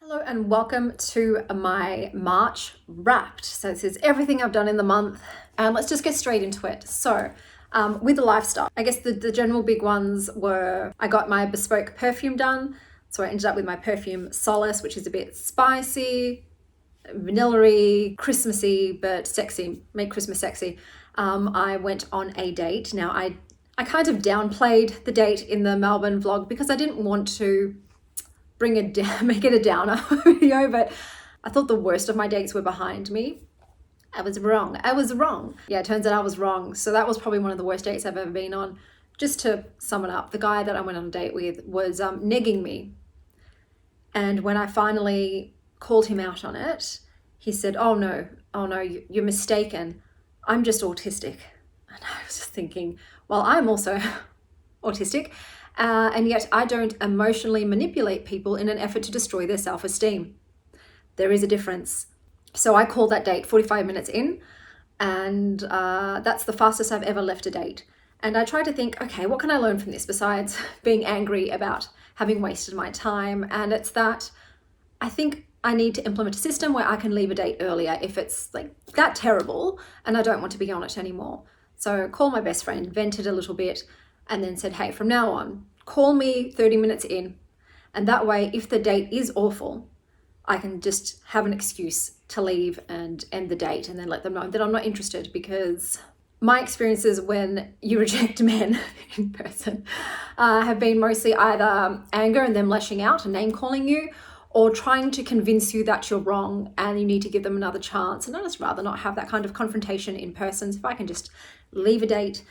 Hello and welcome to my March Wrapped. So this is everything I've done in the month, and let's just get straight into it. So with the lifestyle, I guess the general big ones were I got my bespoke perfume done. So I ended up with my perfume Solace, which is a bit spicy, vanilla-y, Christmassy, but sexy, make Christmas sexy. I went on a date. Now I kind of downplayed the date in the Melbourne vlog because I didn't want to make it a downer video, but I thought the worst of my dates were behind me. I was wrong. Yeah, it turns out I was wrong. So that was probably one of the worst dates I've ever been on. Just to sum it up, the guy that I went on a date with was negging me. And when I finally called him out on it, he said, oh no, you're mistaken. I'm just autistic. And I was just thinking, well, I'm also autistic. And yet I don't emotionally manipulate people in an effort to destroy their self-esteem. There is a difference. So I called that date 45 minutes in, and that's the fastest I've ever left a date. And I tried to think, okay, what can I learn from this besides being angry about having wasted my time? And it's that I think I need to implement a system where I can leave a date earlier if it's like that terrible and I don't want to be on it anymore. So called my best friend, vented a little bit, and then said, hey, from now on, call me 30 minutes in. And that way, if the date is awful, I can just have an excuse to leave and end the date and then let them know that I'm not interested, because my experiences when you reject men in person have been mostly either anger and them lashing out and name calling you, or trying to convince you that you're wrong and you need to give them another chance. And I'd just rather not have that kind of confrontation in person. So if I can just leave a date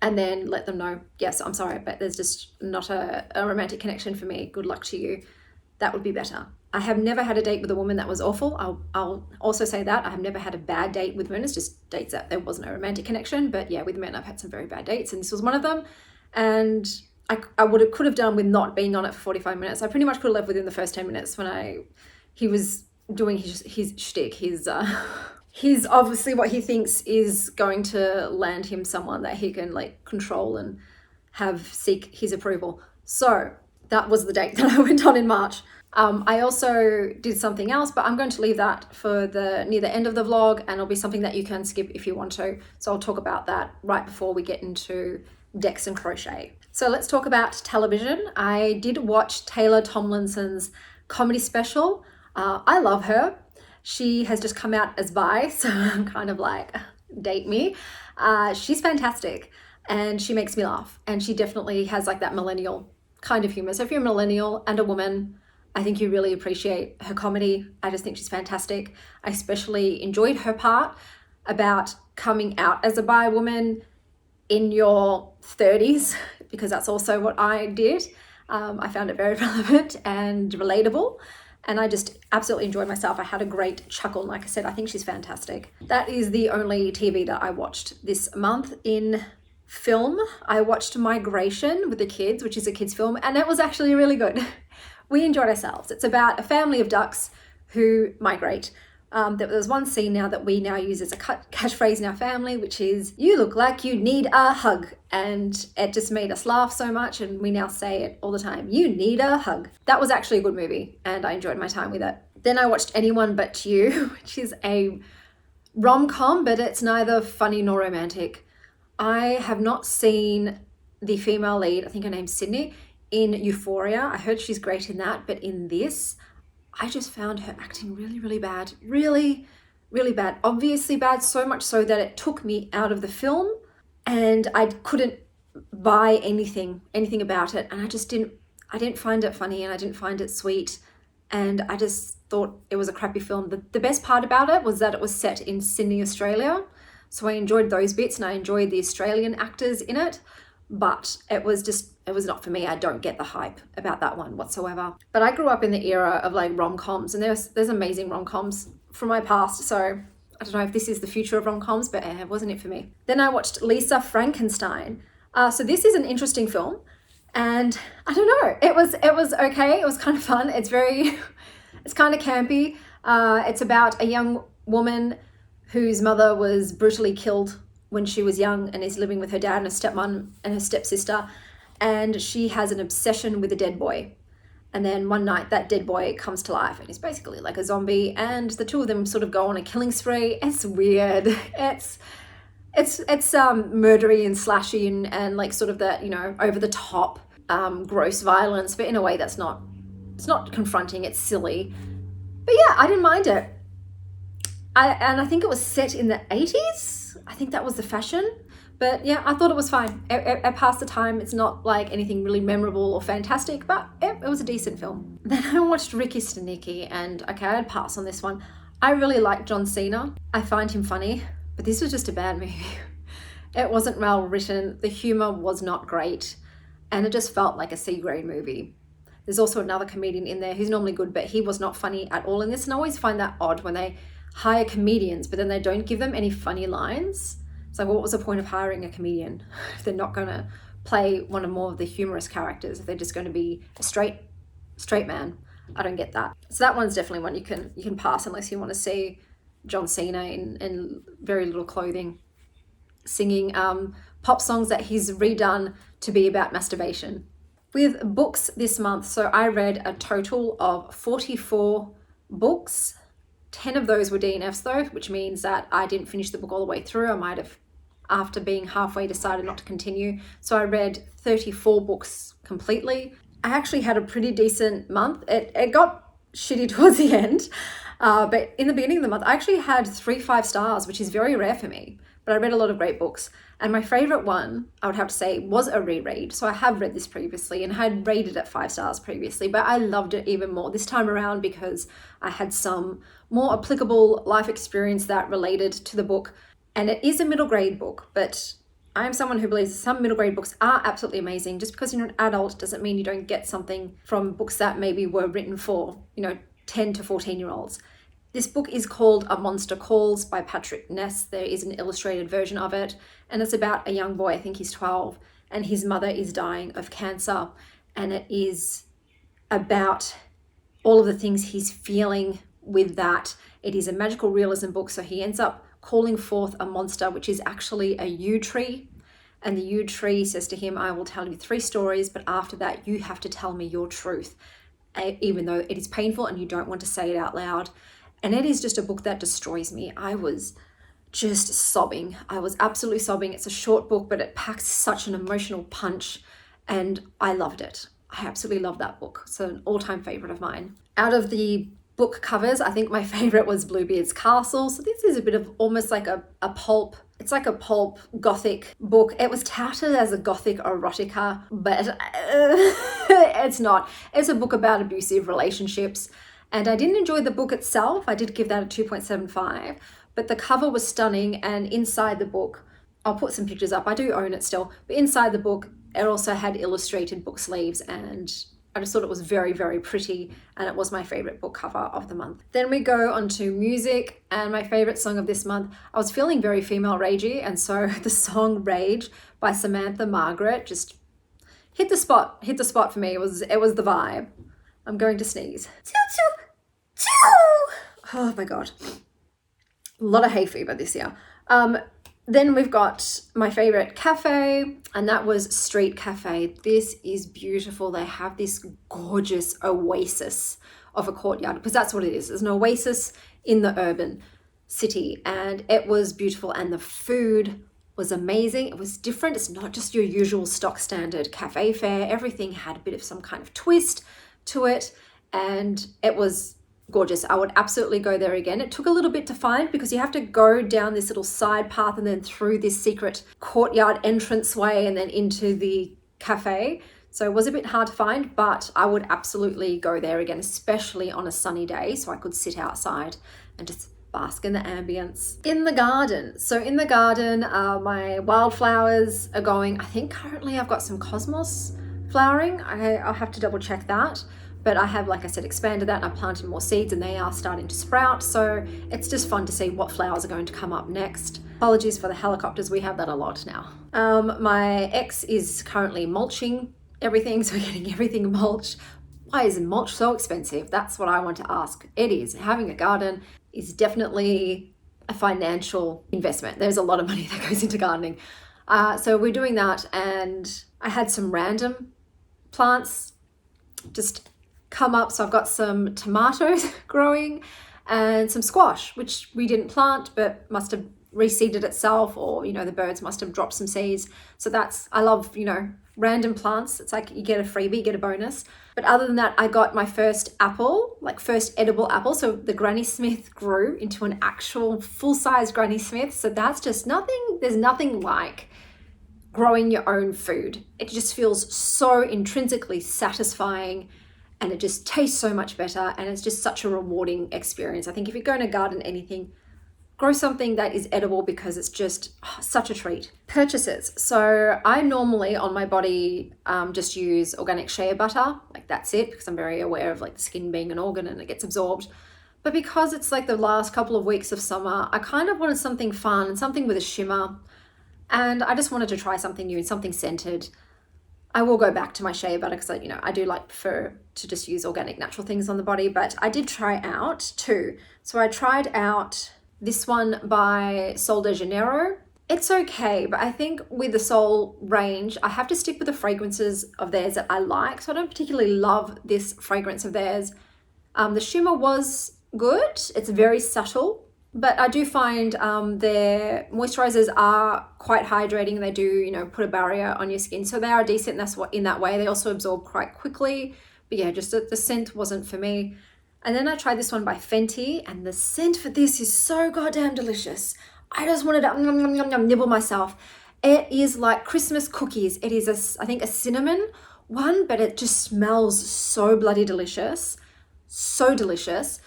and then let them know, yes, I'm sorry, but there's just not a romantic connection for me. Good luck to you. That would be better. I have never had a date with a woman that was awful. I'll also say that. I have never had a bad date with men. It's just dates that there wasn't a romantic connection. But yeah, with men, I've had some very bad dates, and this was one of them. And I could have done with not being on it for 45 minutes. I pretty much could have left within the first 10 minutes when he was doing his shtick, He's obviously what he thinks is going to land him someone that he can like control and seek his approval. So that was the date that I went on in March. I also did something else, but I'm going to leave that for near the end of the vlog, and it'll be something that you can skip if you want to. So I'll talk about that right before we get into decks and crochet. So let's talk about television. I did watch Taylor Tomlinson's comedy special. I love her. She has just come out as bi, so I'm kind of like, date me. She's fantastic and she makes me laugh, and she definitely has like that millennial kind of humor. So if you're a millennial and a woman, I think you really appreciate her comedy. I just think she's fantastic. I especially enjoyed her part about coming out as a bi woman in your 30s, because that's also what I did. I found it very relevant and relatable. And I just absolutely enjoyed myself. I had a great chuckle. And like I said, I think she's fantastic. That is the only TV that I watched this month. In film, I watched Migration with the kids, which is a kids film, and it was actually really good. We enjoyed ourselves. It's about a family of ducks who migrate. There's one scene now that we now use as a catchphrase in our family, which is, you look like you need a hug. And it just made us laugh so much, and we now say it all the time, you need a hug. That was actually a good movie, and I enjoyed my time with it. Then I watched Anyone But You, which is a rom-com, but it's neither funny nor romantic. I have not seen the female lead, I think her name's Sydney, in Euphoria. I heard she's great in that, but in this, I just found her acting really, really bad. Really, really bad. Obviously bad, so much so that it took me out of the film, and I couldn't buy anything about it. And I didn't find it funny, and I didn't find it sweet. And I just thought it was a crappy film. The best part about it was that it was set in Sydney, Australia. So I enjoyed those bits, and I enjoyed the Australian actors in it. But it was not for me. I don't get the hype about that one whatsoever. But I grew up in the era of like rom-coms, and there's amazing rom-coms from my past. So I don't know if this is the future of rom-coms, but it wasn't it for me. Then I watched Lisa Frankenstein. So this is an interesting film, and I don't know. It was okay. It was kind of fun. It's kind of campy. It's about a young woman whose mother was brutally killed when she was young and is living with her dad and her stepmom and her stepsister, and she has an obsession with a dead boy. And then one night that dead boy comes to life and he's basically like a zombie, and the two of them sort of go on a killing spree. It's weird. It's murdery and slashy and like sort of that, you know, over the top gross violence, but in a way that's not, it's not confronting, it's silly. But yeah, I didn't mind it. I think it was set in the 80s. I think that was the fashion. But yeah, I thought it was fine. It passed the time. It's not like anything really memorable or fantastic, but it was a decent film. Then I watched Ricky Stenicki, and okay, I'd pass on this one. I really like John Cena. I find him funny, but this was just a bad movie. It wasn't well written. The humor was not great, and it just felt like a C-grade movie. There's also another comedian in there who's normally good, but he was not funny at all in this. And I always find that odd when they hire comedians, but then they don't give them any funny lines. So what was the point of hiring a comedian if they're not going to play one of more of the humorous characters, if they're just going to be a straight man? I don't get that. So that one's definitely one you can pass unless you want to see John Cena in very little clothing singing pop songs that he's redone to be about masturbation. With books this month, so I read a total of 44 books. 10 of those were DNFs though, which means that I didn't finish the book all the way through. I might have, after being halfway, decided not to continue. So I read 34 books completely. I actually had a pretty decent month. It got shitty towards the end, but in the beginning of the month, I actually had 3 5-stars, which is very rare for me. But I read a lot of great books. And my favorite one, I would have to say, was a reread. So I have read this previously and had rated it 5 stars previously, but I loved it even more this time around because I had some more applicable life experience that related to the book. And it is a middle grade book, but I am someone who believes some middle grade books are absolutely amazing. Just because you're an adult doesn't mean you don't get something from books that maybe were written for, 10 to 14-year-olds. This book is called A Monster Calls by Patrick Ness. There is an illustrated version of it, and it's about a young boy, I think he's 12, and his mother is dying of cancer, and it is about all of the things he's feeling with that. It is a magical realism book, so he ends up calling forth a monster, which is actually a yew tree, and the yew tree says to him, I will tell you 3 stories, but after that you have to tell me your truth, even though it is painful and you don't want to say it out loud. And it is just a book that destroys me. I was just sobbing. I was absolutely sobbing. It's a short book, but it packs such an emotional punch, and I loved it. I absolutely love that book. It's an all-time favorite of mine. Out of the book covers, I think my favorite was Bluebeard's Castle. So this is a bit of almost like a pulp. It's like a pulp gothic book. It was touted as a gothic erotica, but it's not. It's a book about abusive relationships. And I didn't enjoy the book itself. I did give that a 2.75, but the cover was stunning. And inside the book, I'll put some pictures up. I do own it still, but inside the book, it also had illustrated book sleeves, and I just thought it was very, very pretty, and it was my favorite book cover of the month. Then we go on to music, and my favorite song of this month, I was feeling very female ragey, and so the song Rage by Samantha Margaret just hit the spot for me. It was the vibe. I'm going to sneeze. Oh my God. A lot of hay fever this year. Then we've got my favorite cafe, and that was Street Cafe. This is beautiful. They have this gorgeous oasis of a courtyard, because that's what it is. It's an oasis in the urban city, and it was beautiful, and the food was amazing. It was different. It's not just your usual stock standard cafe fare. Everything had a bit of some kind of twist to it, and it was gorgeous. I would absolutely go there again. It took a little bit to find because you have to go down this little side path and then through this secret courtyard entranceway and then into the cafe. So it was a bit hard to find, but I would absolutely go there again, especially on a sunny day, so I could sit outside and just bask in the ambience. In the garden. So in the garden, my wildflowers are going, I think currently I've got some cosmos flowering. I'll have to double check that. But I have, like I said, expanded that and I planted more seeds and they are starting to sprout. So it's just fun to see what flowers are going to come up next. Apologies for the helicopters. We have that a lot now. My ex is currently mulching everything. So we're getting everything mulched. Why is mulch so expensive? That's what I want to ask. It is. Having a garden is definitely a financial investment. There's a lot of money that goes into gardening. So we're doing that, and I had some random plants just come up. So I've got some tomatoes growing and some squash, which we didn't plant, but must have reseeded itself, or, you know, the birds must have dropped some seeds. So that's, I love, you know, random plants. It's like you get a freebie, you get a bonus. But other than that, I got my first apple, like first edible apple. So the Granny Smith grew into an actual full-size Granny Smith. So that's just nothing, there's nothing like growing your own food. It just feels so intrinsically satisfying, and it just tastes so much better, and it's just such a rewarding experience. I think if you're going to garden anything, grow something that is edible, because it's just such a treat. Purchases. So I normally on my body just use organic shea butter, like that's it, because I'm very aware of like the skin being an organ and it gets absorbed. But because it's like the last couple of weeks of summer, I kind of wanted something fun and something with a shimmer, and I just wanted to try something new and something scented. I will go back to my shea butter because I do like prefer to just use organic natural things on the body, but I did try out two. So I tried out this one by Sol de Janeiro. It's okay, but I think with the Sol range, I have to stick with the fragrances of theirs that I like. So I don't particularly love this fragrance of theirs. The shimmer was good. It's very subtle, but I do find their moisturizers are quite hydrating. They do, you know, put a barrier on your skin. So they are decent, and that's what, in that way. They also absorb quite quickly. But yeah, just the scent wasn't for me. And then I tried this one by Fenty, and the scent for this is so goddamn delicious. I just wanted to nibble myself. It is like Christmas cookies. It is, I think, a cinnamon one, but it just smells so bloody delicious. So delicious.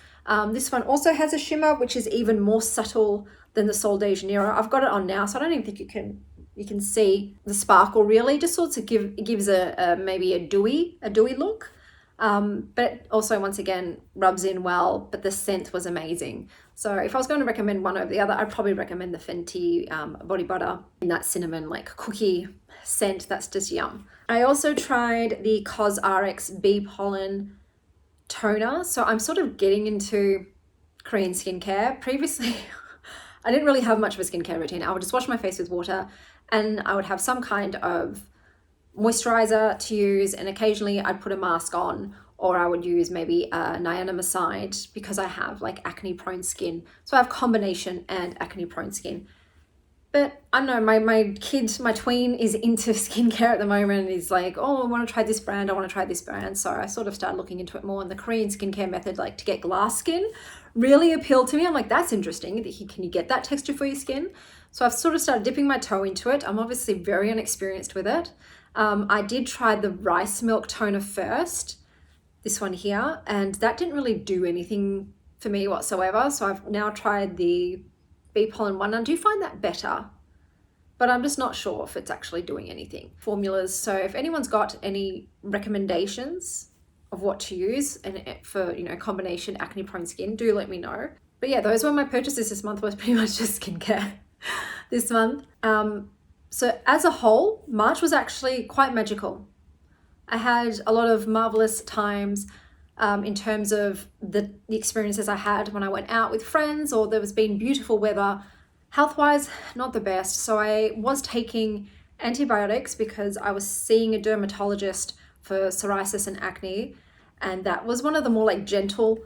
This one also has a shimmer, which is even more subtle than the Sol de Janeiro. I've got it on now, so I don't even think you can see the sparkle really. Just sorts of gives a maybe a dewy look. But also, once again, rubs in well, but the scent was amazing. So if I was going to recommend one over the other, I'd probably recommend the Fenty body butter in that cinnamon like cookie scent. That's just yum. I also tried the CosRx Bee Pollen toner. So I'm sort of getting into Korean skincare. Previously, I didn't really have much of a skincare routine. I would just wash my face with water, and I would have some kind of moisturizer to use, and occasionally I'd put a mask on, or I would use maybe a niacinamide because I have like acne prone skin. So I have combination and acne prone skin. But I don't know, my tween is into skincare at the moment. He's like, oh, I want to try this brand, I want to try this brand. So I sort of started looking into it more, and the Korean skincare method, like to get glass skin, really appealed to me. I'm like, that's interesting. Can you get that texture for your skin? So I've sort of started dipping my toe into it. I'm obviously very inexperienced with it. I did try the rice milk toner first, this one here, and that didn't really do anything for me whatsoever. So I've now tried the Bee Pollen one, and I do find that better, but I'm just not sure if it's actually doing anything. Formulas. So if anyone's got any recommendations of what to use and for, you know, combination acne prone skin, do let me know. But yeah, those were my purchases this month. Was pretty much just skincare this month. So as a whole, March was actually quite magical. I had a lot of marvelous times in terms of the experiences I had when I went out with friends, or there was been beautiful weather. Health-wise, not the best. So I was taking antibiotics because I was seeing a dermatologist for psoriasis and acne, and that was one of the more like gentle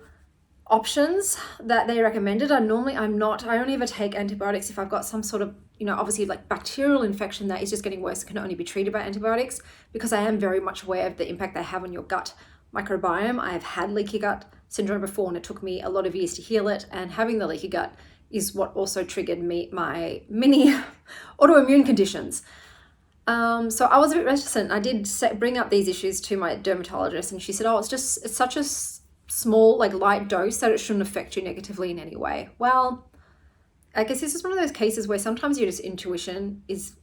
options that they recommended. I only ever take antibiotics if I've got some sort of, you know, obviously like bacterial infection that is just getting worse, can only be treated by antibiotics, because I am very much aware of the impact they have on your gut microbiome. I have had leaky gut syndrome before, and it took me a lot of years to heal it, and having the leaky gut is what also triggered my mini autoimmune conditions. So I was a bit reticent. I did bring up these issues to my dermatologist, and she said, oh, it's such a small, like light dose that it shouldn't affect you negatively in any way. Well, I guess this is one of those cases where sometimes your just intuition is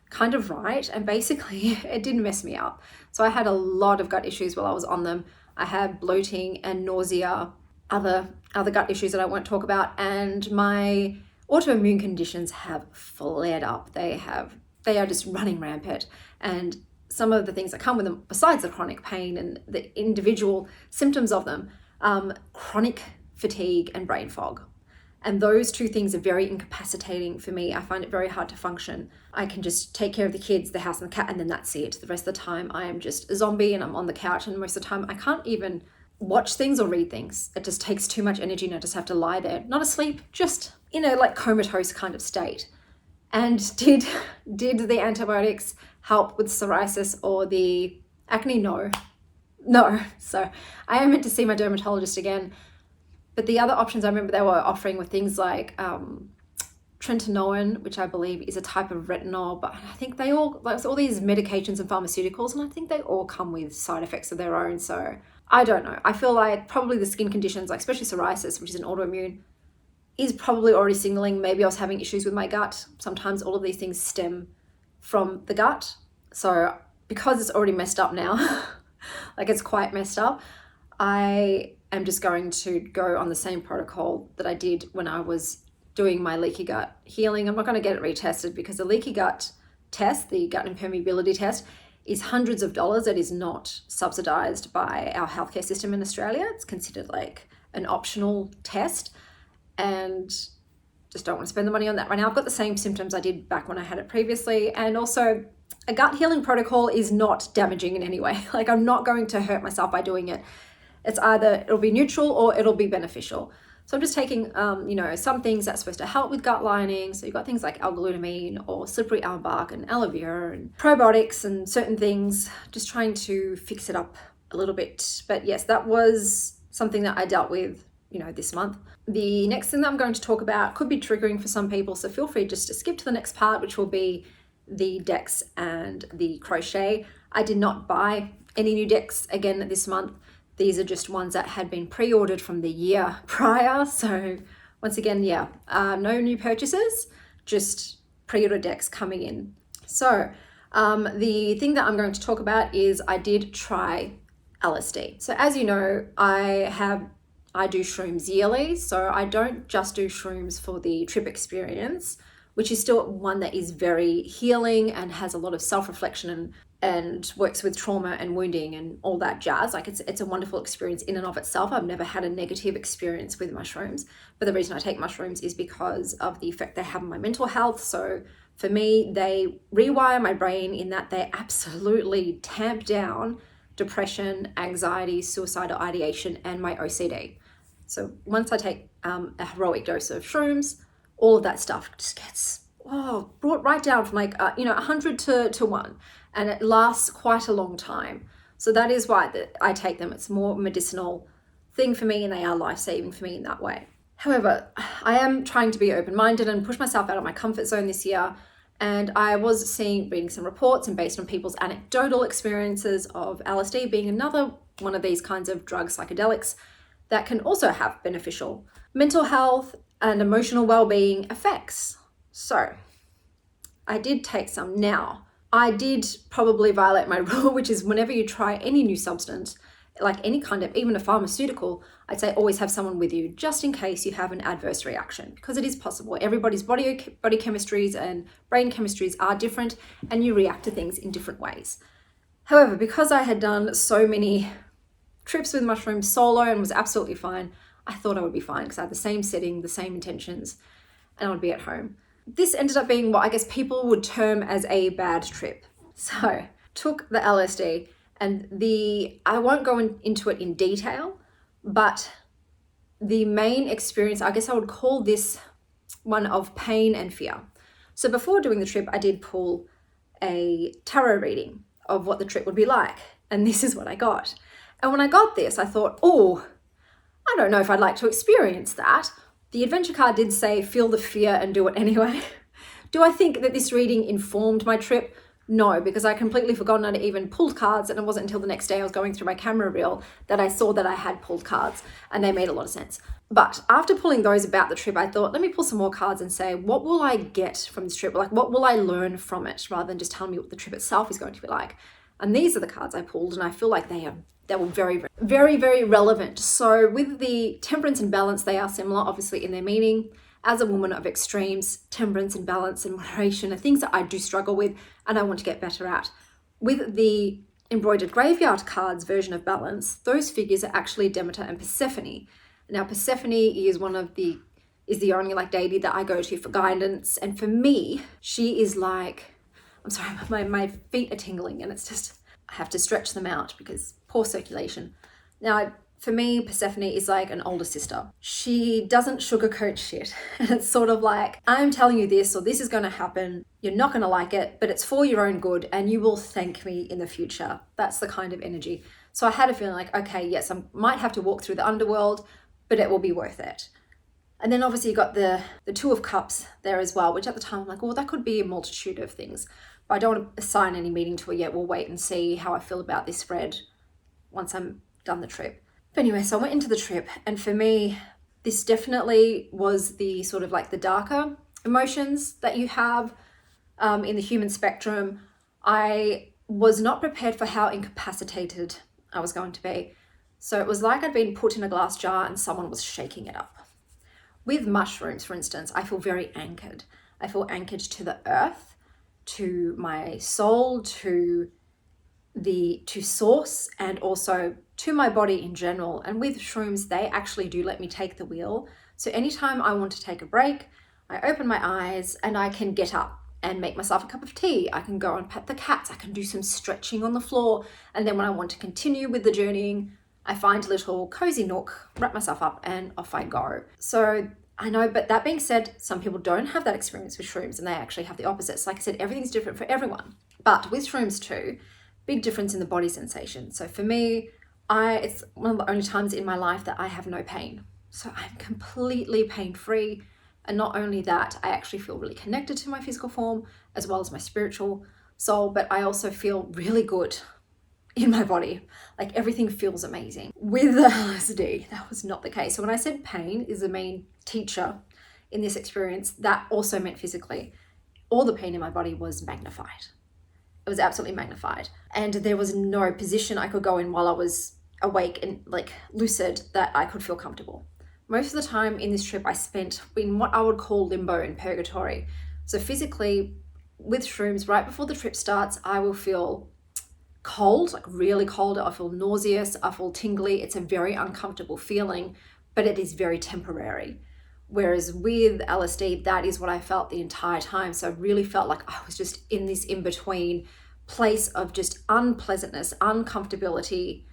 kind of right, and basically it didn't mess me up. So I had a lot of gut issues while I was on them. I had bloating and nausea, other gut issues that I won't talk about, and my autoimmune conditions have flared up. They are just running rampant, and some of the things that come with them, besides the chronic pain and the individual symptoms of them, chronic fatigue and brain fog. And those two things are very incapacitating for me. I find it very hard to function. I can just take care of the kids, the house and the cat, and then that's it. The rest of the time I am just a zombie and I'm on the couch, and most of the time I can't even watch things or read things. It just takes too much energy and I just have to lie there, not asleep, just in a like comatose kind of state. And did the antibiotics help with psoriasis or the acne? No. So I am meant to see my dermatologist again. But the other options I remember they were offering were things like tretinoin, which I believe is a type of retinol, but I think they all, like all these medications and pharmaceuticals, and I think they all come with side effects of their own. So I don't know. I feel like probably the skin conditions, like especially psoriasis, which is an autoimmune, is probably already signaling maybe I was having issues with my gut. Sometimes all of these things stem from the gut. So because it's already messed up now, like it's quite messed up, I am just going to go on the same protocol that I did when I was doing my leaky gut healing. I'm not going to get it retested because the leaky gut test, the gut impermeability test, is hundreds of dollars. It is not subsidized by our healthcare system in Australia. It's considered like an optional test, and just don't want to spend the money on that right now. I've got the same symptoms I did back when I had it previously. And also a gut healing protocol is not damaging in any way. Like I'm not going to hurt myself by doing it. It's either it'll be neutral or it'll be beneficial. So I'm just taking, some things that's supposed to help with gut lining. So you've got things like L-glutamine or slippery elm bark and aloe vera and probiotics and certain things, just trying to fix it up a little bit. But yes, that was something that I dealt with, this month. The next thing that I'm going to talk about could be triggering for some people. So feel free just to skip to the next part, which will be the decks and the crochet. I did not buy any new decks again this month. These are just ones that had been pre-ordered from the year prior. So once again, no new purchases, just pre-order decks coming in. So the thing that I'm going to talk about is I did try LSD. So as you know, I do shrooms yearly. So I don't just do shrooms for the trip experience, which is still one that is very healing and has a lot of self-reflection and works with trauma and wounding and all that jazz. Like it's a wonderful experience in and of itself. I've never had a negative experience with mushrooms, but the reason I take mushrooms is because of the effect they have on my mental health. So for me, they rewire my brain in that they absolutely tamp down depression, anxiety, suicidal ideation, and my OCD. So once I take a heroic dose of shrooms, all of that stuff just gets brought right down from 100 to 1, and it lasts quite a long time. So that is why I take them. It's a more medicinal thing for me, and they are life-saving for me in that way. However, I am trying to be open-minded and push myself out of my comfort zone this year, and I was reading some reports, and based on people's anecdotal experiences of LSD being another one of these kinds of drug psychedelics that can also have beneficial mental health and emotional well-being effects. So I did take some. Now, I did probably violate my rule, which is whenever you try any new substance, like any kind of, even a pharmaceutical, I'd say always have someone with you just in case you have an adverse reaction, because it is possible. Everybody's body chemistries and brain chemistries are different, and you react to things in different ways. However, because I had done so many trips with mushrooms solo and was absolutely fine, I thought I would be fine because I had the same setting, the same intentions, and I would be at home. This ended up being what I guess people would term as a bad trip. So took the LSD, and I won't go into it in detail, but the main experience, I guess I would call this one of pain and fear. So before doing the trip, I did pull a tarot reading of what the trip would be like, and this is what I got. And when I got this, I thought, I don't know if I'd like to experience that. The adventure card did say, feel the fear and do it anyway. Do I think that this reading informed my trip? No, because I completely forgotten I'd even pulled cards, and it wasn't until the next day I was going through my camera reel that I saw that I had pulled cards, and they made a lot of sense. But after pulling those about the trip, I thought, let me pull some more cards and say, what will I get from this trip? Like, what will I learn from it, rather than just telling me what the trip itself is going to be like? And these are the cards I pulled, and I feel like they were very, very, very relevant. So with the temperance and balance, they are similar, obviously, in their meaning. As a woman of extremes, temperance and balance and moderation are things that I do struggle with and I want to get better at. With the embroidered graveyard cards version of balance, those figures are actually Demeter and Persephone. Now, Persephone is is the only like deity that I go to for guidance. And for me, she is like, I'm sorry, my feet are tingling and it's just, I have to stretch them out because poor circulation. Now, for me, Persephone is like an older sister. She doesn't sugarcoat shit. And it's sort of like, I'm telling you this, or this is going to happen. You're not going to like it, but it's for your own good and you will thank me in the future. That's the kind of energy. So I had a feeling like, okay, yes, I might have to walk through the underworld, but it will be worth it. And then obviously you got the Two of Cups there as well, which at the time I'm like, well, that could be a multitude of things. But I don't want to assign any meaning to it yet. We'll wait and see how I feel about this spread once I'm done the trip. But anyway, so I went into the trip, and for me, this definitely was the sort of like the darker emotions that you have in the human spectrum. I was not prepared for how incapacitated I was going to be. So it was like I'd been put in a glass jar and someone was shaking it up. With mushrooms, for instance, I feel very anchored. I feel anchored to the earth, to my soul, to source, and also to my body in general. And with shrooms, they actually do let me take the wheel. So anytime I want to take a break, I open my eyes and I can get up and make myself a cup of tea. I can go and pet the cats. I can do some stretching on the floor. And then when I want to continue with the journeying, I find a little cozy nook, wrap myself up, and off I go. So I know, but that being said, some people don't have that experience with shrooms and they actually have the opposites. Like I said, everything's different for everyone. But with shrooms too, big difference in the body sensation. So for me, it's one of the only times in my life that I have no pain. So I'm completely pain-free. And not only that, I actually feel really connected to my physical form as well as my spiritual soul, but I also feel really good in my body. Like everything feels amazing. With the LSD, that was not the case. So when I said pain is the main teacher in this experience, that also meant physically. All the pain in my body was magnified. It was absolutely magnified. And there was no position I could go in while I was awake and like lucid that I could feel comfortable. Most of the time in this trip I spent in what I would call limbo and purgatory. So physically with shrooms, right before the trip starts, I will feel cold, like really cold. I feel nauseous, I feel tingly. It's a very uncomfortable feeling, but it is very temporary. Whereas with LSD, that is what I felt the entire time. So I really felt like I was just in this in-between place of just unpleasantness, uncomfortability,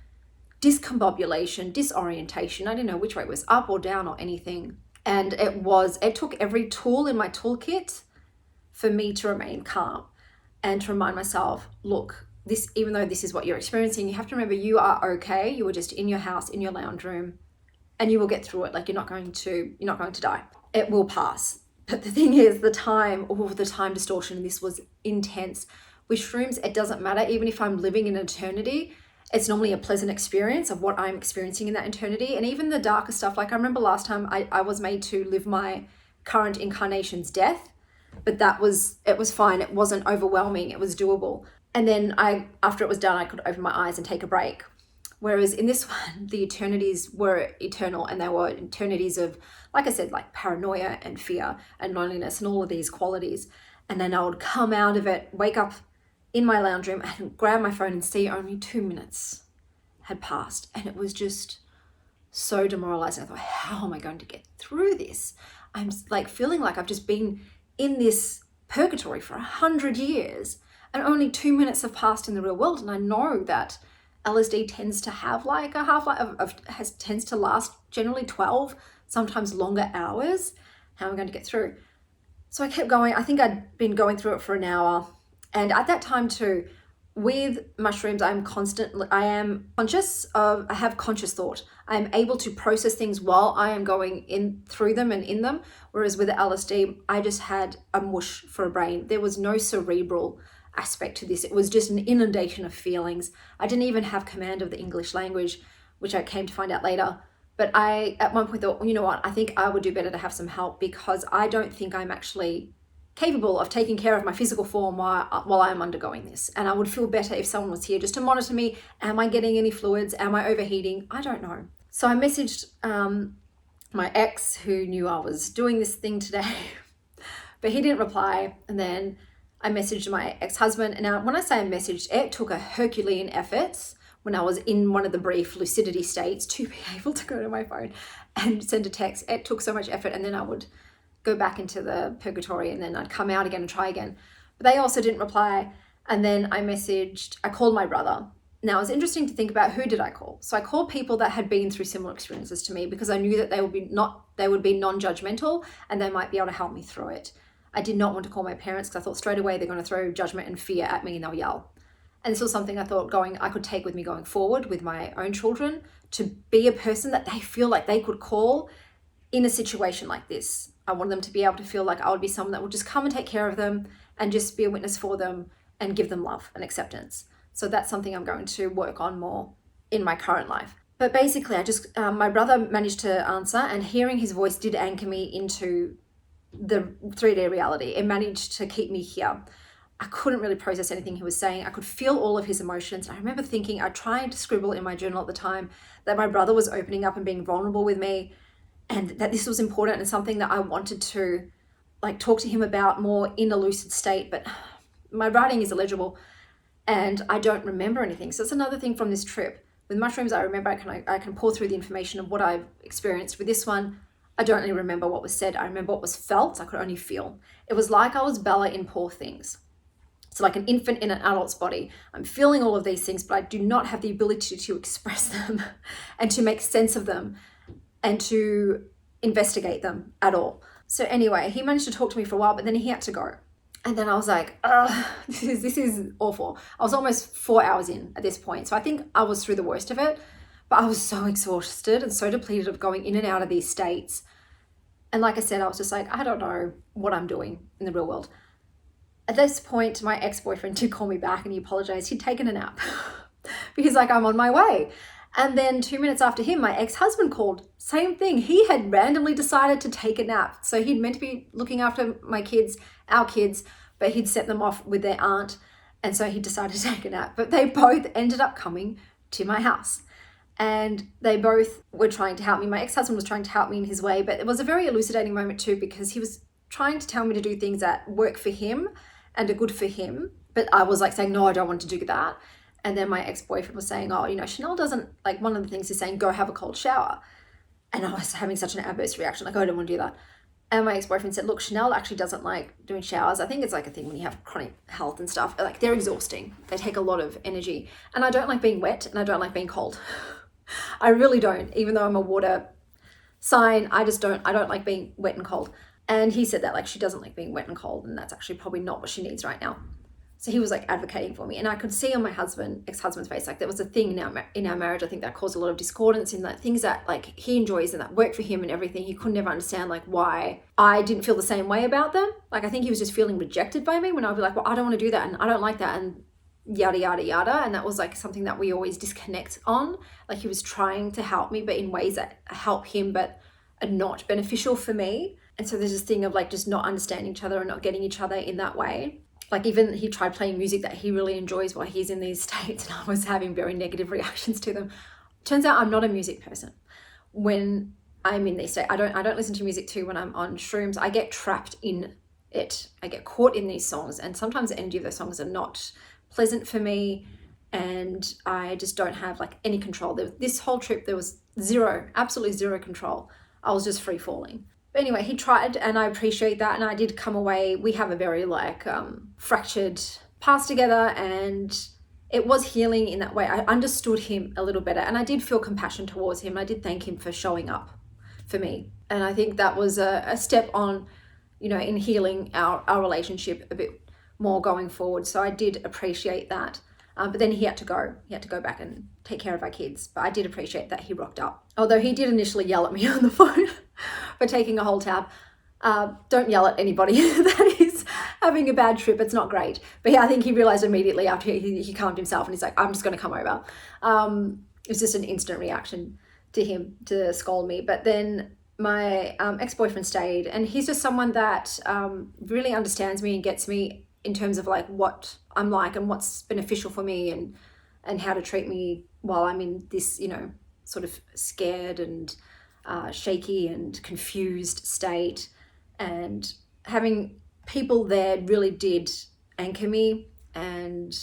discombobulation, disorientation. I didn't know which way it was, up or down or anything. And it took every tool in my toolkit for me to remain calm and to remind myself, look, this, even though this is what you're experiencing, you have to remember you are okay. You were just in your house, in your lounge room, and you will get through it. Like you're not going to die. It will pass. But the thing is, the time distortion, this was intense. With shrooms, it doesn't matter. Even if I'm living in eternity, it's normally a pleasant experience of what I'm experiencing in that eternity. And even the darker stuff, like I remember last time I was made to live my current incarnation's death, but it was fine. It wasn't overwhelming. It was doable. And then after it was done, I could open my eyes and take a break. Whereas in this one, the eternities were eternal, and they were eternities of, like I said, like paranoia and fear and loneliness and all of these qualities. And then I would come out of it, wake up in my lounge room and grab my phone and see only 2 minutes had passed. And it was just so demoralizing. I thought, how am I going to get through this? I'm like feeling like I've just been in this purgatory for 100 years and only 2 minutes have passed in the real world. And I know that LSD tends to have like a half-life tends to last generally 12, sometimes longer hours. How am I going to get through? So I kept going. I think I'd been going through it for an hour. And at that time too, with mushrooms, I have conscious thought. I'm able to process things while I am going in through them and in them. Whereas with the LSD, I just had a mush for a brain. There was no cerebral aspect to this. It was just an inundation of feelings. I didn't even have command of the English language, which I came to find out later. But I, at one point thought, well, you know what? I think I would do better to have some help, because I don't think I'm actually capable of taking care of my physical form while I'm undergoing this. And I would feel better if someone was here just to monitor me. Am I getting any fluids? Am I overheating? I don't know. So I messaged my ex, who knew I was doing this thing today, but he didn't reply. And then I messaged my ex-husband. And now when I say I messaged, it took a Herculean effort, when I was in one of the brief lucidity states to be able to go to my phone and send a text. It took so much effort, and then I would go back into the purgatory and then I'd come out again and try again. But they also didn't reply. And then I called my brother. Now it's interesting to think about who did I call. So I called people that had been through similar experiences to me because I knew that they would be non-judgmental and they might be able to help me through it. I did not want to call my parents because I thought straight away they're going to throw judgment and fear at me and they'll yell. And this was something I thought I could take with me going forward with my own children, to be a person that they feel like they could call in a situation like this. I want them to be able to feel like I would be someone that would just come and take care of them and just be a witness for them and give them love and acceptance. So that's something I'm going to work on more in my current life. But basically, my brother managed to answer, and hearing his voice did anchor me into the 3D reality. It managed to keep me here. I couldn't really process anything he was saying. I could feel all of his emotions. I remember thinking, I tried to scribble in my journal at the time that my brother was opening up and being vulnerable with me, and that this was important and something that I wanted to talk to him about more in a lucid state. But my writing is illegible and I don't remember anything. So it's another thing from this trip. With mushrooms, I remember I can pull through the information of what I've experienced. With this one, I don't really remember what was said. I remember what was felt. I could only feel. It was like I was Bella in Poor Things. So like an infant in an adult's body. I'm feeling all of these things, but I do not have the ability to express them and to make sense of them and to investigate them at all. So anyway, he managed to talk to me for a while, but then he had to go. And then I was like, this is awful. I was almost 4 hours in at this point. So I think I was through the worst of it, but I was so exhausted and so depleted of going in and out of these states. And like I said, I was just like, I don't know what I'm doing in the real world. At this point, my ex-boyfriend did call me back and he apologized. He'd taken a nap because I'm on my way. And then 2 minutes after him, my ex-husband called. Same thing. He had randomly decided to take a nap. So he'd meant to be looking after my kids, our kids, but he'd sent them off with their aunt. And so he decided to take a nap. But they both ended up coming to my house. And they both were trying to help me. My ex-husband was trying to help me in his way. But it was a very elucidating moment too, because he was trying to tell me to do things that work for him and are good for him. But I was saying, no, I don't want to do that. And then my ex-boyfriend was saying, Chanel doesn't, one of the things is saying, go have a cold shower. And I was having such an adverse reaction, I don't want to do that. And my ex-boyfriend said, look, Chanel actually doesn't like doing showers. I think it's a thing when you have chronic health and stuff, they're exhausting. They take a lot of energy. And I don't like being wet and I don't like being cold. I really don't, even though I'm a water sign, I don't like being wet and cold. And he said that she doesn't like being wet and cold, and that's actually probably not what she needs right now. So he was advocating for me, and I could see on my ex-husband's face, there was a thing in our marriage, I think, that caused a lot of discordance in things that he enjoys and that work for him and everything. He could never understand why I didn't feel the same way about them. I think he was just feeling rejected by me when I'd be well, I don't want to do that and I don't like that and yada, yada, yada. And that was something that we always disconnect on. He was trying to help me, but in ways that help him, but are not beneficial for me. And so there's this thing of just not understanding each other and not getting each other in that way. Even he tried playing music that he really enjoys while he's in these states, and I was having very negative reactions to them. Turns out I'm not a music person. When I'm in these states, I don't listen to music too when I'm on shrooms. I get trapped in it. I get caught in these songs, and sometimes the energy of those songs are not pleasant for me, and I just don't have any control. This whole trip, there was absolutely zero control. I was just free falling. But anyway, he tried, and I appreciate that. And I did come away. We have a very fractured past together, and it was healing in that way. I understood him a little better, and I did feel compassion towards him. I did thank him for showing up for me. And I think that was a step on, in healing our relationship a bit more going forward. So I did appreciate that. But then he had to go. He had to go back and take care of our kids. But I did appreciate that he rocked up. Although he did initially yell at me on the phone for taking a whole tab. Don't yell at anybody that is having a bad trip. It's not great. But yeah, I think he realized immediately after he calmed himself and he's like, I'm just going to come over. It was just an instant reaction to him to scold me. But then my ex-boyfriend stayed, and he's just someone that really understands me and gets me in terms of what I'm like and what's beneficial for me and how to treat me while I'm in this, sort of scared and shaky and confused state. And having people there really did anchor me and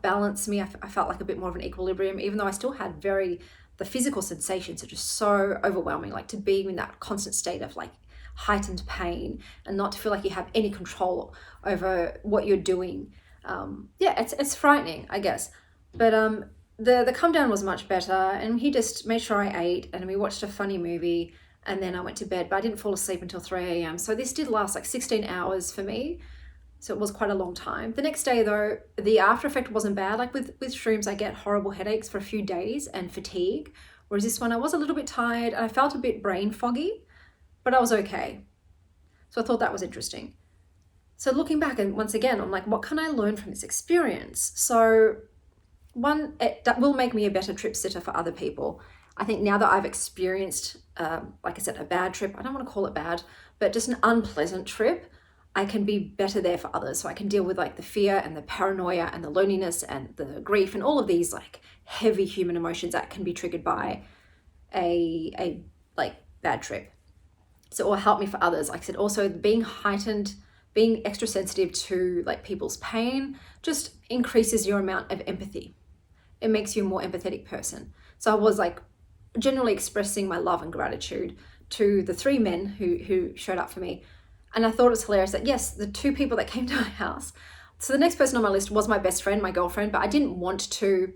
balance me. I felt like a bit more of an equilibrium, even though I still had the physical sensations are just so overwhelming, like to be in that constant state of like heightened pain and not to feel like you have any control over what you're doing. It's frightening, I guess. But the come down was much better, and he just made sure I ate, and we watched a funny movie, and then I went to bed, but I didn't fall asleep until 3 a.m. So this did last like 16 hours for me. So it was quite a long time. The next day though, the after effect wasn't bad. Like with shrooms, I get horrible headaches for a few days and fatigue. Whereas this one, I was a little bit tired and I felt a bit brain foggy, but I was okay. So I thought that was interesting. So looking back, and once again, I'm like, what can I learn from this experience? So one, that will make me a better trip sitter for other people. I think now that I've experienced, like I said, a bad trip, I don't want to call it bad, but just an unpleasant trip, I can be better there for others. So I can deal with like the fear and the paranoia and the loneliness and the grief and all of these like heavy human emotions that can be triggered by a like bad trip. So it will help me for others. Like I said, also being heightened, being extra sensitive to like people's pain just increases your amount of empathy. It makes you a more empathetic person. So I was like generally expressing my love and gratitude to the 3 men who showed up for me. And I thought it was hilarious that yes, the 2 people that came to my house. So the next person on my list was my best friend, my girlfriend, but I didn't want to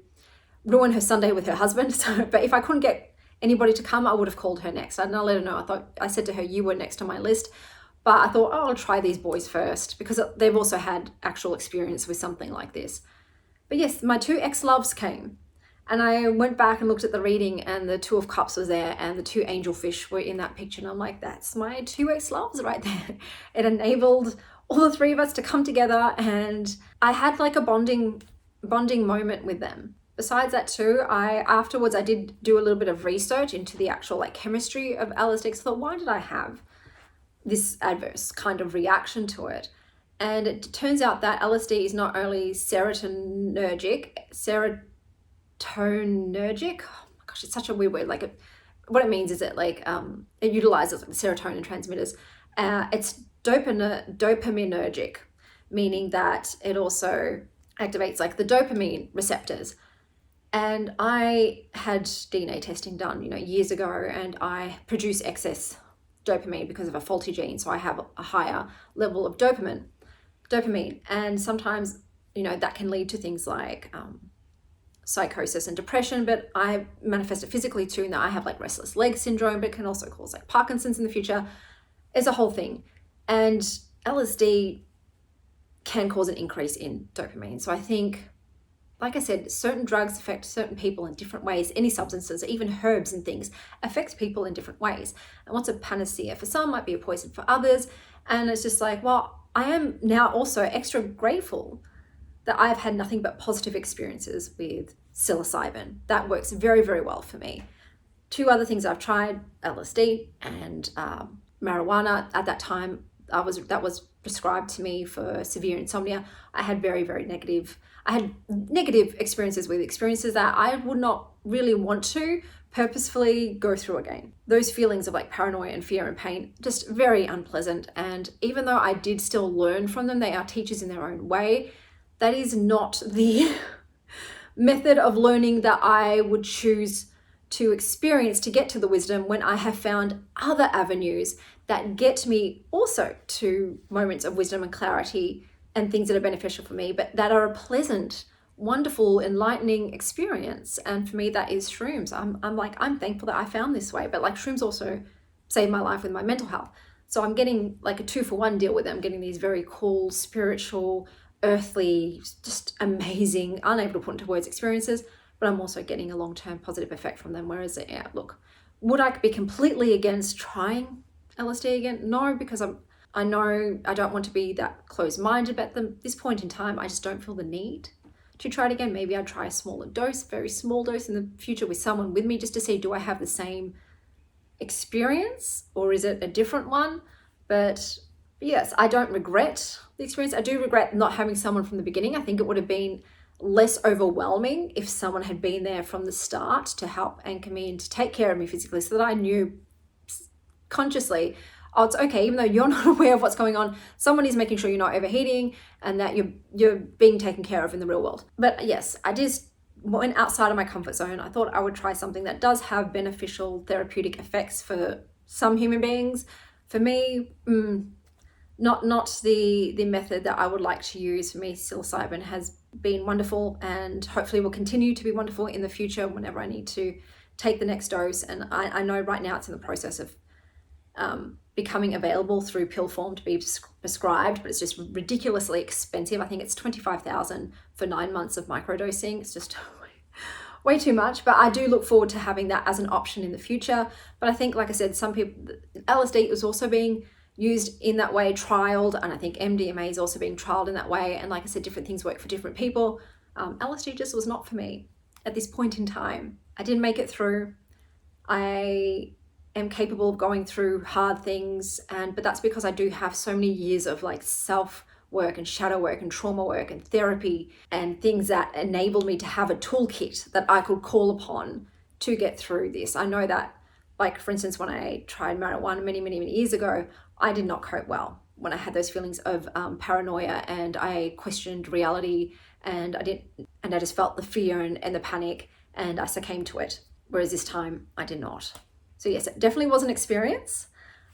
ruin her Sunday with her husband. So, but if I couldn't get anybody to come, I would have called her next. And I let her know. I said to her, you were next on my list. But I thought, I'll try these boys first because they've also had actual experience with something like this. But yes, my 2 ex-loves came. And I went back and looked at the reading, and the 2 of Cups was there and the 2 angelfish were in that picture. And I'm like, that's my 2 ex-loves right there. It enabled all the 3 of us to come together, and I had like a bonding moment with them. Besides that too, afterwards I did do a little bit of research into the actual like chemistry of LSD. So I thought, why did I have this adverse kind of reaction to it? And it turns out that LSD is not only serotonergic. Oh my gosh, it's such a weird word. Like what it means is it like it utilizes like, serotonin transmitters. It's dopaminergic, meaning that it also activates like the dopamine receptors. And I had DNA testing done, years ago, and I produce excess dopamine because of a faulty gene. So I have a higher level of dopamine, and sometimes that can lead to things like psychosis and depression, but I manifest it physically too, in that I have like restless leg syndrome, but it can also cause like Parkinson's in the future. It's a whole thing. And LSD can cause an increase in dopamine. So I think, like I said, certain drugs affect certain people in different ways. Any substances, even herbs and things, affect people in different ways. And what's a panacea for some might be a poison for others. And it's just like, well, I am now also extra grateful that I've had nothing but positive experiences with psilocybin. That works very, very well for me. 2 other things I've tried, LSD and marijuana. At that time, that was prescribed to me for severe insomnia. I had very, very negative experiences with experiences that I would not really want to purposefully go through again. Those feelings of like paranoia and fear and pain, just very unpleasant. And even though I did still learn from them, they are teachers in their own way. That is not the method of learning that I would choose to experience to get to the wisdom, when I have found other avenues that get me also to moments of wisdom and clarity and things that are beneficial for me, but that are a pleasant, wonderful, enlightening experience. And for me, that is shrooms. I'm thankful that I found this way, but like shrooms also saved my life with my mental health. So I'm getting like a 2-for-1 deal with them. I'm getting these very cool, spiritual, earthly, just amazing, unable to put into words experiences, but I'm also getting a long-term positive effect from them. Whereas, look, would I be completely against trying LSD again? No, because I know I don't want to be that closed-minded, but at this point in time, I just don't feel the need to try it again. Maybe I'd try a smaller dose, very small dose in the future with someone with me, just to see, do I have the same experience or is it a different one? But yes, I don't regret the experience. I do regret not having someone from the beginning. I think it would have been less overwhelming if someone had been there from the start to help anchor me and to take care of me physically, so that I knew consciously, oh, it's okay, even though you're not aware of what's going on, someone is making sure you're not overheating and that you're being taken care of in the real world. But yes, I just went outside of my comfort zone. I thought I would try something that does have beneficial therapeutic effects for some human beings. For me, not the method that I would like to use. For me, psilocybin has been wonderful and hopefully will continue to be wonderful in the future whenever I need to take the next dose. And I know right now it's in the process of becoming available through pill form to be prescribed, but it's just ridiculously expensive. I think it's $25,000 for 9 months of microdosing. It's just way too much, but I do look forward to having that as an option in the future. But I think, like I said, some people, LSD is also being used in that way, trialed, and I think MDMA is also being trialed in that way. And like I said, different things work for different people. LSD just was not for me at this point in time. I didn't make it through. I am capable of going through hard things, but that's because I do have so many years of like self work and shadow work and trauma work and therapy and things that enabled me to have a toolkit that I could call upon to get through this. I know that, like, for instance, when I tried marijuana many years ago, I did not cope well when I had those feelings of paranoia, and I questioned reality, and I just felt the fear and the panic, and I succumbed to it. Whereas this time I did not. So yes, it definitely was an experience.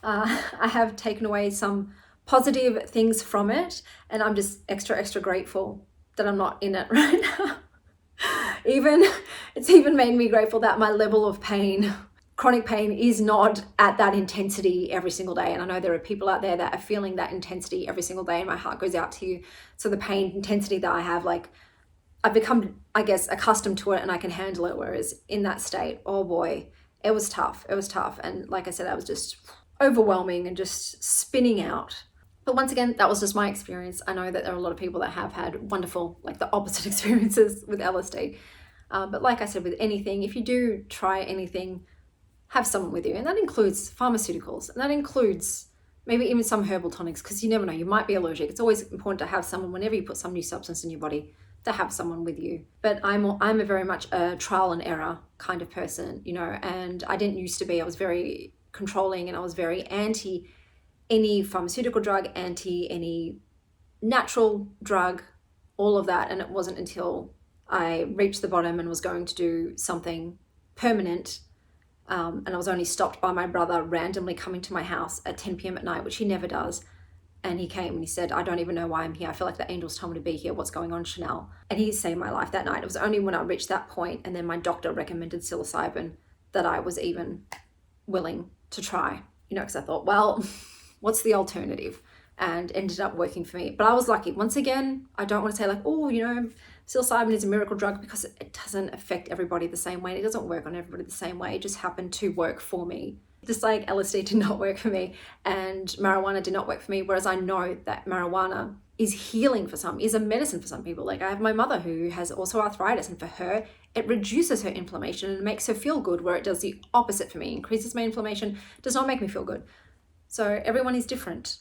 I have taken away some positive things from it, and I'm just extra grateful that I'm not in it right now. It's even made me grateful that my level of pain, chronic pain, is not at that intensity every single day. And I know there are people out there that are feeling that intensity every single day, and my heart goes out to you. So the pain intensity that I have, like, I've become, I guess, accustomed to it and I can handle it. Whereas in that state, oh boy, it was tough. And like I said, I was just overwhelming and just spinning out. But once again, that was just my experience. I know that there are a lot of people that have had wonderful, like the opposite experiences with LSD. But like I said, with anything, if you do try anything, have someone with you. And that includes pharmaceuticals. And that includes maybe even some herbal tonics, because you never know, you might be allergic. It's always important to have someone, whenever you put some new substance in your body, to have someone with you. But I'm a very much a trial and error kind of person, you know, and I didn't used to be. I was very controlling, and I was very anti any pharmaceutical drug, anti any natural drug, all of that. And it wasn't until I reached the bottom and was going to do something permanent, and I was only stopped by my brother randomly coming to my house at 10 p.m. at night, which he never does. And he came and he said, I don't even know why I'm here. I feel like the angels told me to be here. What's going on, Chanel? And he saved my life that night. It was only when I reached that point, and then my doctor recommended psilocybin, that I was even willing to try, you know, because I thought, well, what's the alternative? And ended up working for me. But I was lucky. Once again, I don't want to say like, oh, you know, psilocybin is a miracle drug, because it doesn't affect everybody the same way. It doesn't work on everybody the same way. It just happened to work for me. Just like LSD did not work for me and marijuana did not work for me. Whereas I know that marijuana is healing for some, is a medicine for some people. Like I have my mother who has also arthritis, and for her, it reduces her inflammation and makes her feel good, where it does the opposite for me. Increases my inflammation, does not make me feel good. So everyone is different,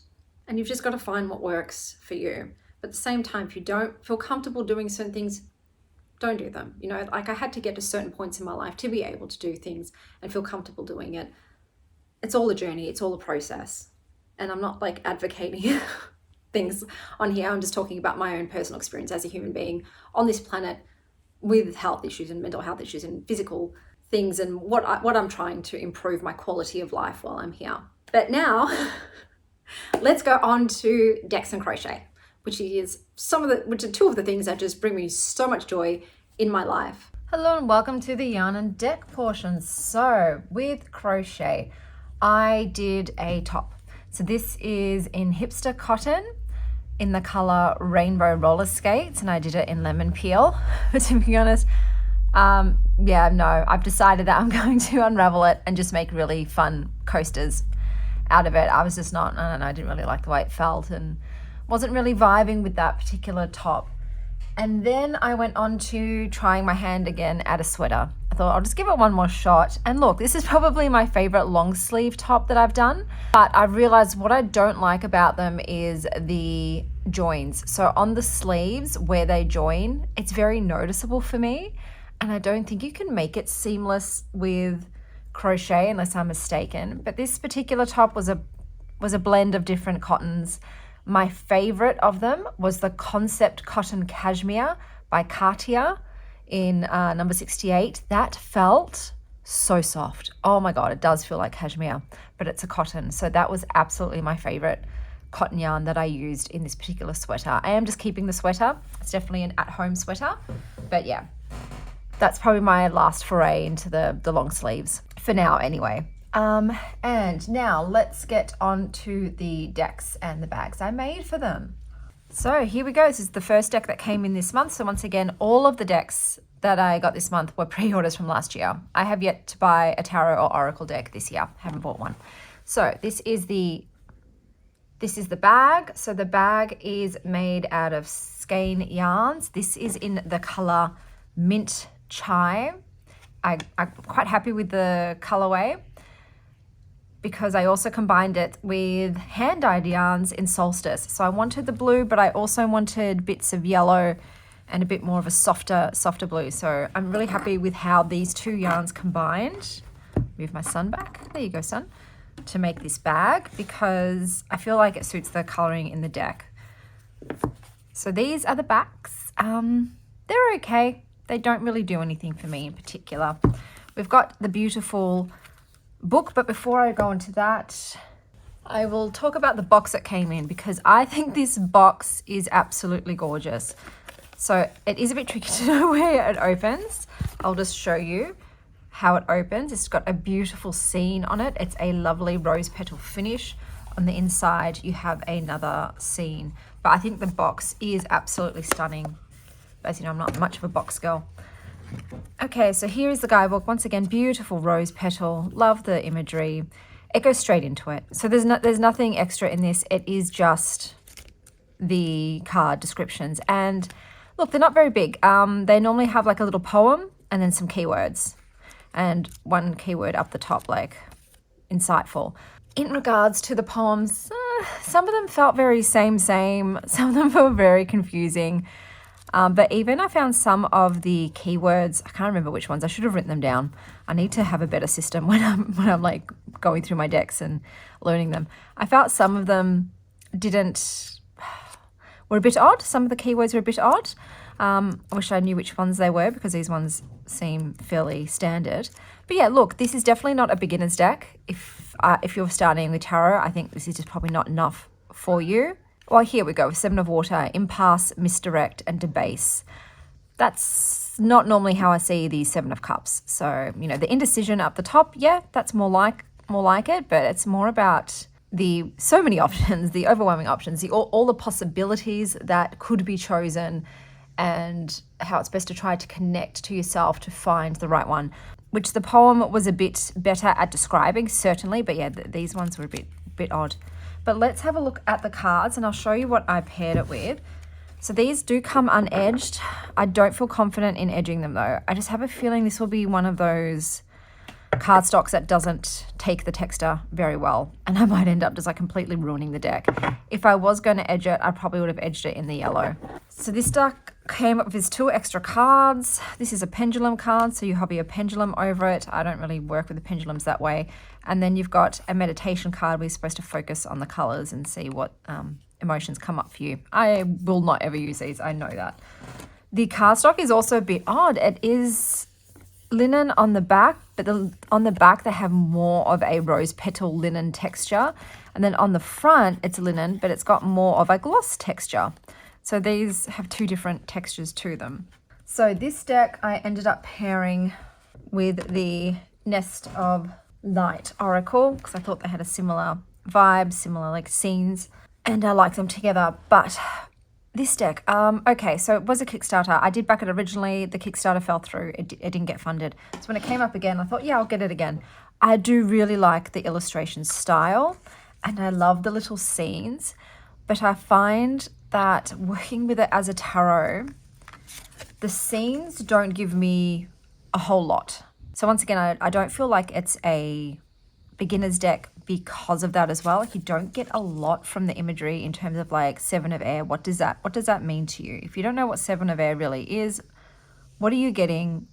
and you've just got to find what works for you. But at the same time, if you don't feel comfortable doing certain things, don't do them. You know, like I had to get to certain points in my life to be able to do things and feel comfortable doing it. It's all a journey. It's all a process. And I'm not like advocating things on here. I'm just talking about my own personal experience as a human being on this planet with health issues and mental health issues and physical things, and what I'm trying to improve my quality of life while I'm here. But now let's go on to decks and crochet, which are two of the things that just bring me so much joy in my life. Hello and welcome to the yarn and deck portion. So with crochet, I did a top. So this is in hipster cotton in the color Rainbow Roller Skates, and I did it in lemon peel. But to be honest, I've decided that I'm going to unravel it and just make really fun coasters out of it. I was just not, I don't know, I didn't really like the way it felt and wasn't really vibing with that particular top. And then I went on to trying my hand again at a sweater. I thought I'll just give it one more shot. And look, this is probably my favorite long sleeve top that I've done, but I've realized what I don't like about them is the joins. So on the sleeves where they join, it's very noticeable for me. And I don't think you can make it seamless with crochet unless I'm mistaken. But this particular top was was a blend of different cottons. My favorite of them was the Concept Cotton Cashmere by Cartier in number 68. That felt so soft. Oh my God, it does feel like cashmere, but it's a cotton. So that was absolutely my favorite cotton yarn that I used in this particular sweater. I am just keeping the sweater. It's definitely an at-home sweater, but yeah, that's probably my last foray into the long sleeves for now anyway. And now let's get on to the decks and the bags I made for them. So here we go. This is the first deck that came in this month. So once again, all of the decks that I got this month were pre-orders from last year. I have yet to buy a tarot or oracle deck this year. Haven't bought one. So this is the bag. So the bag is made out of skein yarns. This is in the color Mint Chai. I'm quite happy with the colorway because I also combined it with hand-dyed yarns in Solstice. So I wanted the blue, but I also wanted bits of yellow and a bit more of a softer blue. So I'm really happy with how these two yarns combined. Move my son back. There you go, son. To make this bag, because I feel like it suits the coloring in the deck. So these are the backs. They're okay. They don't really do anything for me in particular. We've got the beautiful book, but before I go into that, I will talk about the box that came in, because I think this box is absolutely gorgeous. So it is a bit tricky to know where it opens. I'll just show you how it opens. It's got a beautiful scene on it. It's a lovely rose petal finish. On the inside, you have another scene. But I think the box is absolutely stunning. As you know, I'm not much of a box girl. Okay, so here is the guidebook. Once again, beautiful rose petal. Love the imagery. It goes straight into it. So there's nothing extra in this. It is just the card descriptions. And look, they're not very big. They normally have like a little poem and then some keywords. And one keyword up the top, like insightful. In regards to the poems, some of them felt very same. Some of them were very confusing. But even I found some of the keywords, I can't remember which ones. I should have written them down. I need to have a better system when I'm like going through my decks and learning them. I felt some of them were a bit odd. Some of the keywords were a bit odd. I wish I knew which ones they were, because these ones seem fairly standard. But yeah, look, this is definitely not a beginner's deck. If you're starting with tarot, I think this is just probably not enough for you. Well, here we go, Seven of Water, Impasse, Misdirect, and Debase. That's not normally how I see the Seven of Cups. So, you know, the indecision up the top, yeah, that's more like it, but it's more about the so many options, the overwhelming options, all the possibilities that could be chosen, and how it's best to try to connect to yourself to find the right one, which the poem was a bit better at describing, certainly, but yeah, these ones were a bit odd. But let's have a look at the cards, and I'll show you what I paired it with. So these do come unedged. I don't feel confident in edging them though. I just have a feeling this will be one of those cardstocks that doesn't take the texture very well, and I might end up just like completely ruining the deck. If I was going to edge it, I probably would have edged it in the yellow. So this deck came up with 2 extra cards. This is a pendulum card, so you hobby a pendulum over it. I don't really work with the pendulums that way. And then you've got a meditation card where you're supposed to focus on the colors and see what emotions come up for you. I will not ever use these, I know that. The cardstock is also a bit odd. It is linen on the back, but on the back they have more of a rose petal linen texture, and then on the front it's linen, but it's got more of a gloss texture. So these have 2 different textures to them. So this deck I ended up pairing with the Nest of Light Oracle, because I thought they had a similar vibe, similar like scenes, and I like them together. But this deck, okay, so it was a Kickstarter. I did back it originally. The Kickstarter fell through. It didn't get funded. So when it came up again, I thought, yeah, I'll get it again. I do really like the illustration style, and I love the little scenes, but I find that working with it as a tarot, the scenes don't give me a whole lot. So once again, I don't feel like it's a beginner's deck because of that as well. Like, you don't get a lot from the imagery in terms of like 7 of air. What does that mean to you? If you don't know what 7 of air really is, what are you getting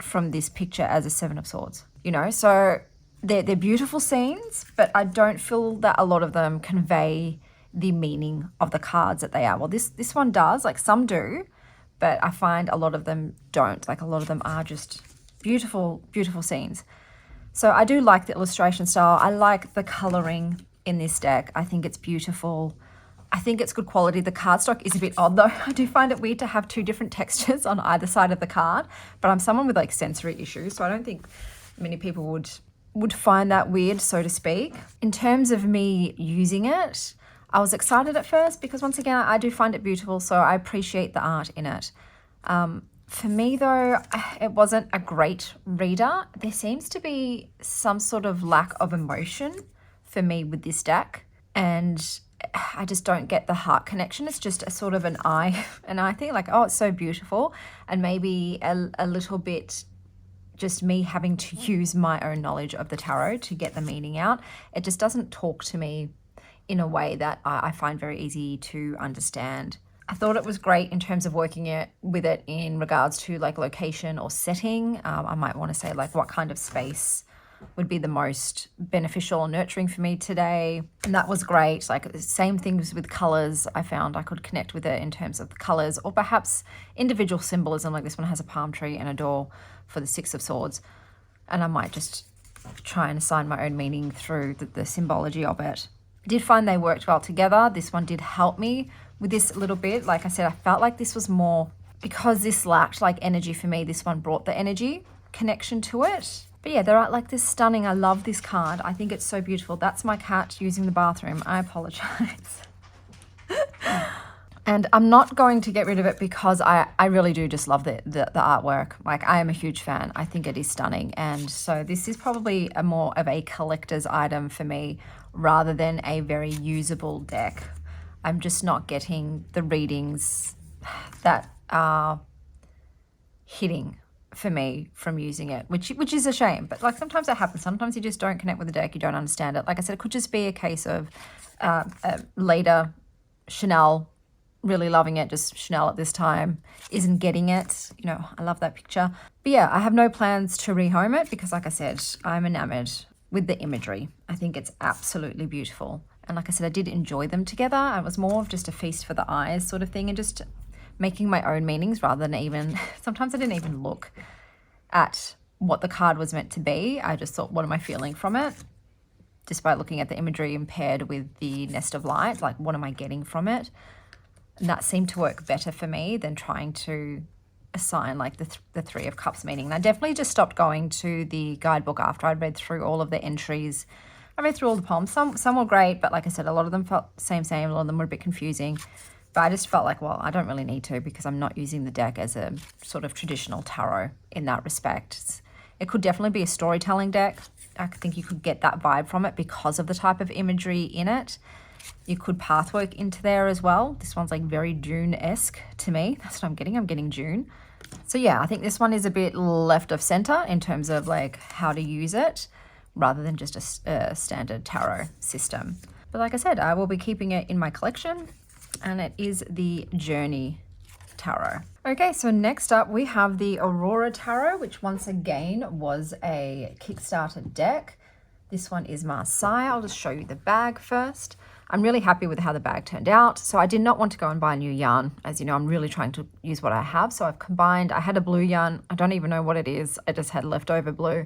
from this picture as a 7 of swords? You know, so they're beautiful scenes, but I don't feel that a lot of them convey the meaning of the cards that they are. Well, this one does, like some do, but I find a lot of them don't. Like a lot of them are just beautiful, beautiful scenes. So I do like the illustration style. I like the coloring in this deck. I think it's beautiful. I think it's good quality. The cardstock is a bit odd though. I do find it weird to have two different textures on either side of the card, but I'm someone with like sensory issues, so I don't think many people would find that weird, so to speak. In terms of me using it, I was excited at first because once again, I do find it beautiful, so I appreciate the art in it. For me though, it wasn't a great reader. There seems to be some sort of lack of emotion for me with this deck, and I just don't get the heart connection. It's just a sort of an eye thing, like, oh, it's so beautiful, and maybe a little bit just me having to use my own knowledge of the tarot to get the meaning out. It just doesn't talk to me in a way that I find very easy to understand. I thought it was great in terms of working with it in regards to like location or setting. I might want to say like what kind of space would be the most beneficial or nurturing for me today. And that was great. Like the same things with colors. I found I could connect with it in terms of the colors or perhaps individual symbolism. Like this one has a palm tree and a door for the Six of Swords. And I might just try and assign my own meaning through the symbology of it. I did find they worked well together. This one did help me with this a little bit. Like I said, I felt like this was more, because this lacked like energy for me, this one brought the energy connection to it. But yeah, they're like this stunning. I love this card. I think it's so beautiful. That's my cat using the bathroom. I apologize. And I'm not going to get rid of it because I really do just love the artwork. Like I am a huge fan. I think it is stunning. And so this is probably a more of a collector's item for me rather than a very usable deck. I'm just not getting the readings that are hitting for me from using it, which is a shame. But like sometimes that happens. Sometimes you just don't connect with the deck. You don't understand it. Like I said, it could just be a case of later Chanel really loving it, just Chanel at this time isn't getting it. You know, I love that picture. But yeah, I have no plans to rehome it because like I said, I'm enamored with the imagery. I think it's absolutely beautiful. And like I said, I did enjoy them together. It was more of just a feast for the eyes sort of thing and just making my own meanings rather than even, sometimes I didn't even look at what the card was meant to be. I just thought, what am I feeling from it? Just by looking at the imagery and paired with the nest of light, like what am I getting from it? And that seemed to work better for me than trying to assign like the Three of Cups meaning. And I definitely just stopped going to the guidebook after I'd read through all of the entries. I read through all the poems. Some were great, but like I said, a lot of them felt same. A lot of them were a bit confusing. But I just felt like, well, I don't really need to because I'm not using the deck as a sort of traditional tarot in that respect. It could definitely be a storytelling deck. I think you could get that vibe from it because of the type of imagery in it. You could pathwork into there as well. This one's like very June-esque to me. That's what I'm getting. I'm getting June. So yeah, I think this one is a bit left of center in terms of like how to use it rather than just a standard tarot system. But like I said, I will be keeping it in my collection, and it is the Journey Tarot. Okay, so next up we have the Aurora Tarot, which once again was a Kickstarter deck. This one is Marseille. I'll just show you the bag first. I'm really happy with how the bag turned out. So I did not want to go and buy a new yarn. As you know, I'm really trying to use what I have. So I've combined, I had a blue yarn. I don't even know what it is. I just had leftover blue.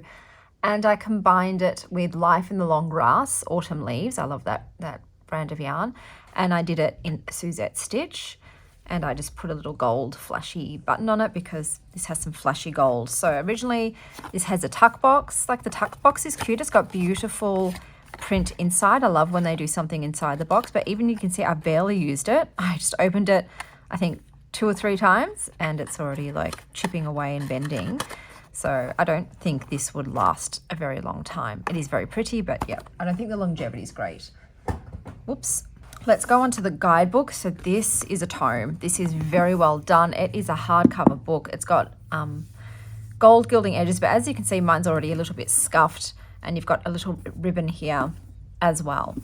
And I combined it with Life in the Long Grass, Autumn Leaves. I love that brand of yarn. And I did it in Suzette stitch. And I just put a little gold flashy button on it because this has some flashy gold. So originally this has a tuck box. Like the tuck box is cute. It's got beautiful print inside. I love when they do something inside the box, but even you can see I barely used it. I just opened it, I think 2 or 3 times, and it's already like chipping away and bending. So I don't think this would last a very long time. It is very pretty, but yeah, I don't think the longevity is great. Whoops. Let's go on to the guidebook. So this is a tome. This is very well done. It is a hardcover book. It's got gold gilding edges, but as you can see, mine's already a little bit scuffed, and you've got a little ribbon here as well.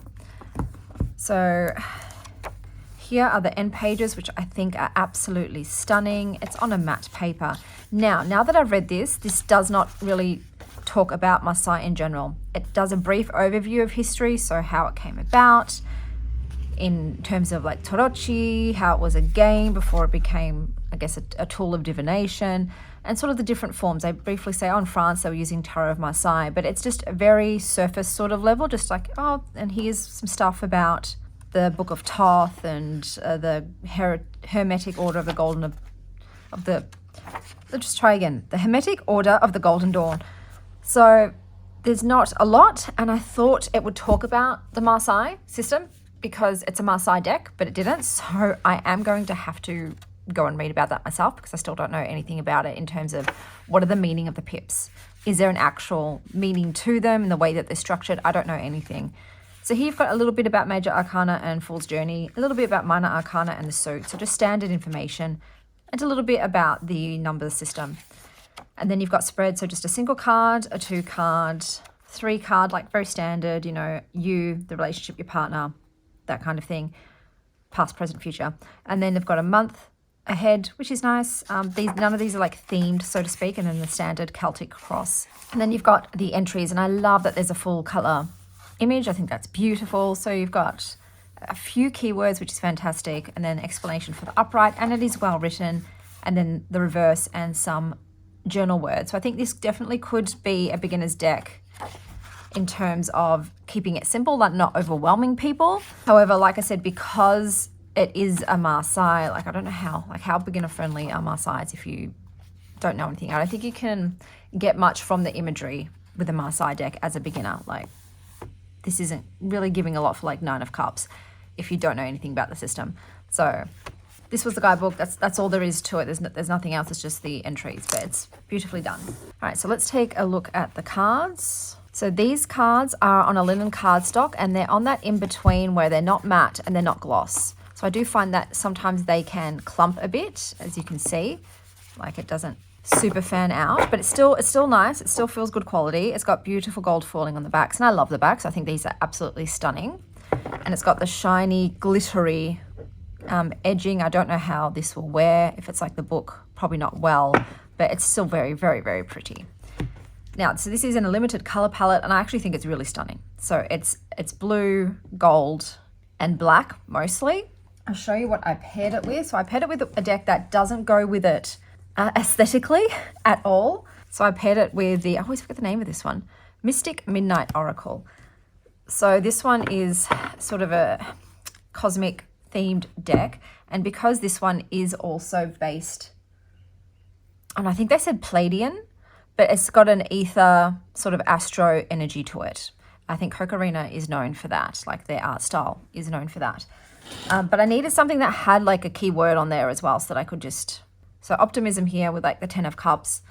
So here are the end pages, which I think are absolutely stunning. It's on a matte paper. Now that I've read this does not really talk about Marseille in general. It does a brief overview of history, so how it came about in terms of like tarotchi, how it was a game before it became, I guess, a tool of divination, and sort of the different forms. They briefly say, oh, in France they were using Tarot of Marseille, but it's just a very surface sort of level, just like, oh, and here's some stuff about the Book of Thoth and the Hermetic Order of the Golden let's just try again. The Hermetic Order of the Golden Dawn. So there's not a lot, and I thought it would talk about the Marseille system because it's a Marseille deck, but it didn't. So I am going to have to go and read about that myself because I still don't know anything about it in terms of what are the meaning of the pips. Is there an actual meaning to them in the way that they're structured? I don't know anything. So here you've got a little bit about Major Arcana and Fool's Journey, a little bit about Minor Arcana and the suit, so just standard information, and a little bit about the numbers system. And then you've got spread, so just a single card, a 2 card, 3 card, like very standard, you know, you, the relationship, your partner, that kind of thing, past, present, future. And then they've got a month ahead, which is nice. None of these are like themed, so to speak, and then the standard Celtic cross. And then you've got the entries, and I love that there's a full color image. I think that's beautiful. So you've got a few keywords, which is fantastic, and then explanation for the upright, and it is well written, and then the reverse and some journal words. So I think this definitely could be a beginner's deck in terms of keeping it simple, like not overwhelming people. However, like I said, because it is a Marseille, like I don't know how beginner friendly are Marseilles if you don't know anything. I don't think you can get much from the imagery with a Marseille deck as a beginner. Like this isn't really giving a lot for like 9 of Cups if you don't know anything about the system. So this was the guidebook. That's all there is to it. There's nothing else. It's just the entries, but it's beautifully done. All right, so let's take a look at the cards. So these cards are on a linen cardstock, and they're on that in between where they're not matte and they're not gloss. So I do find that sometimes they can clump a bit, as you can see, like it doesn't super fan out, but it's still nice. It still feels good quality. It's got beautiful gold foiling on the backs, and I love the backs. I think these are absolutely stunning. And it's got the shiny, glittery edging. I don't know how this will wear. If it's like the book, probably not well, but it's still very, very, very pretty. Now, so this is in a limited color palette, and I actually think it's really stunning. So it's blue, gold, and black mostly. I'll show you what I paired it with. So I paired it with a deck that doesn't go with it aesthetically at all. So I paired it with I always forget the name of this one, Mystic Midnight Oracle. So this one is sort of a cosmic themed deck, and because this one is also based on, I think they said Palladian, but it's got an ether sort of astro energy to it. I think Cocarina is known for that, like their art style is known for that. But I needed something that had like a keyword on there as well, so that I could just, so optimism here with like the 10 of Cups,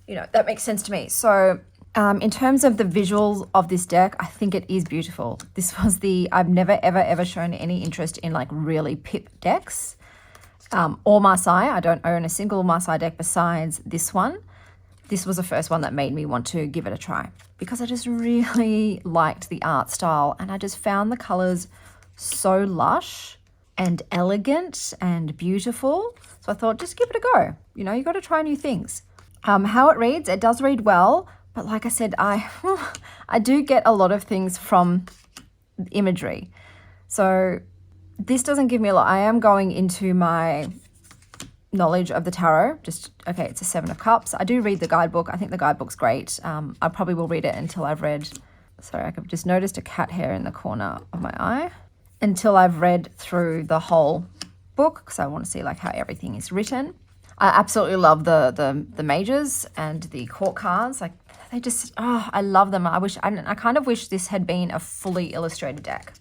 you know, that makes sense to me. So in terms of the visuals of this deck, I think it is beautiful. This was I've never, ever shown any interest in like really pip decks or Marseille. I don't own a single Marseille deck besides this one. This was the first one that made me want to give it a try because I just really liked the art style, and I just found the colors so lush and elegant and beautiful. So I thought, just give it a go. You know, you got to try new things. How it reads, it does read well, but like I said, I do get a lot of things from imagery. So this doesn't give me a lot. I am going into my knowledge of the tarot. Okay, it's a 7 of Cups. I do read the guidebook. I think the guidebook's great. I probably will read it until I've read, sorry, I've just noticed a cat hair in the corner of my eye, until I've read through the whole book, because I want to see like how everything is written. I absolutely love the majors and the court cards. Like they just, I love them. I kind of wish this had been a fully illustrated deck.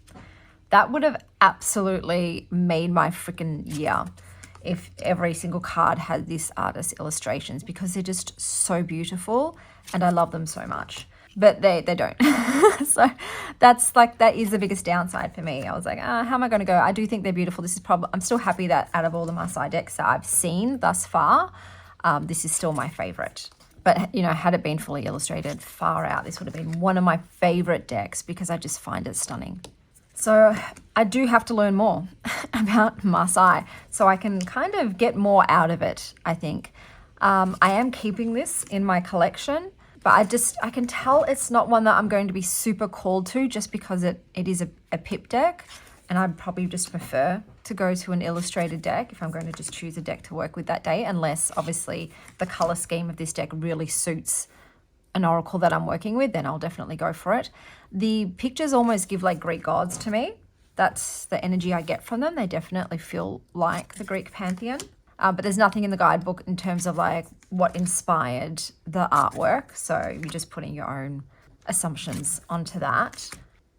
That would have absolutely made my freaking year if every single card had this artist's illustrations, because they're just so beautiful and I love them so much. But they don't. So that is the biggest downside for me. I was like, how am I going to go? I do think they're beautiful. This is I'm still happy that out of all the Marseille decks that I've seen thus far, this is still my favorite. But, you know, had it been fully illustrated, far out, this would have been one of my favorite decks because I just find it stunning. So I do have to learn more about Marseille so I can kind of get more out of it, I think. I am keeping this in my collection But I can tell it's not one that I'm going to be super called to just because it is a pip deck. And I'd probably just prefer to go to an illustrated deck if I'm going to just choose a deck to work with that day, unless obviously the color scheme of this deck really suits an oracle that I'm working with, then I'll definitely go for it. The pictures almost give like Greek gods to me. That's the energy I get from them. They definitely feel like the Greek pantheon. But there's nothing in the guidebook in terms of like what inspired the artwork. So you're just putting your own assumptions onto that.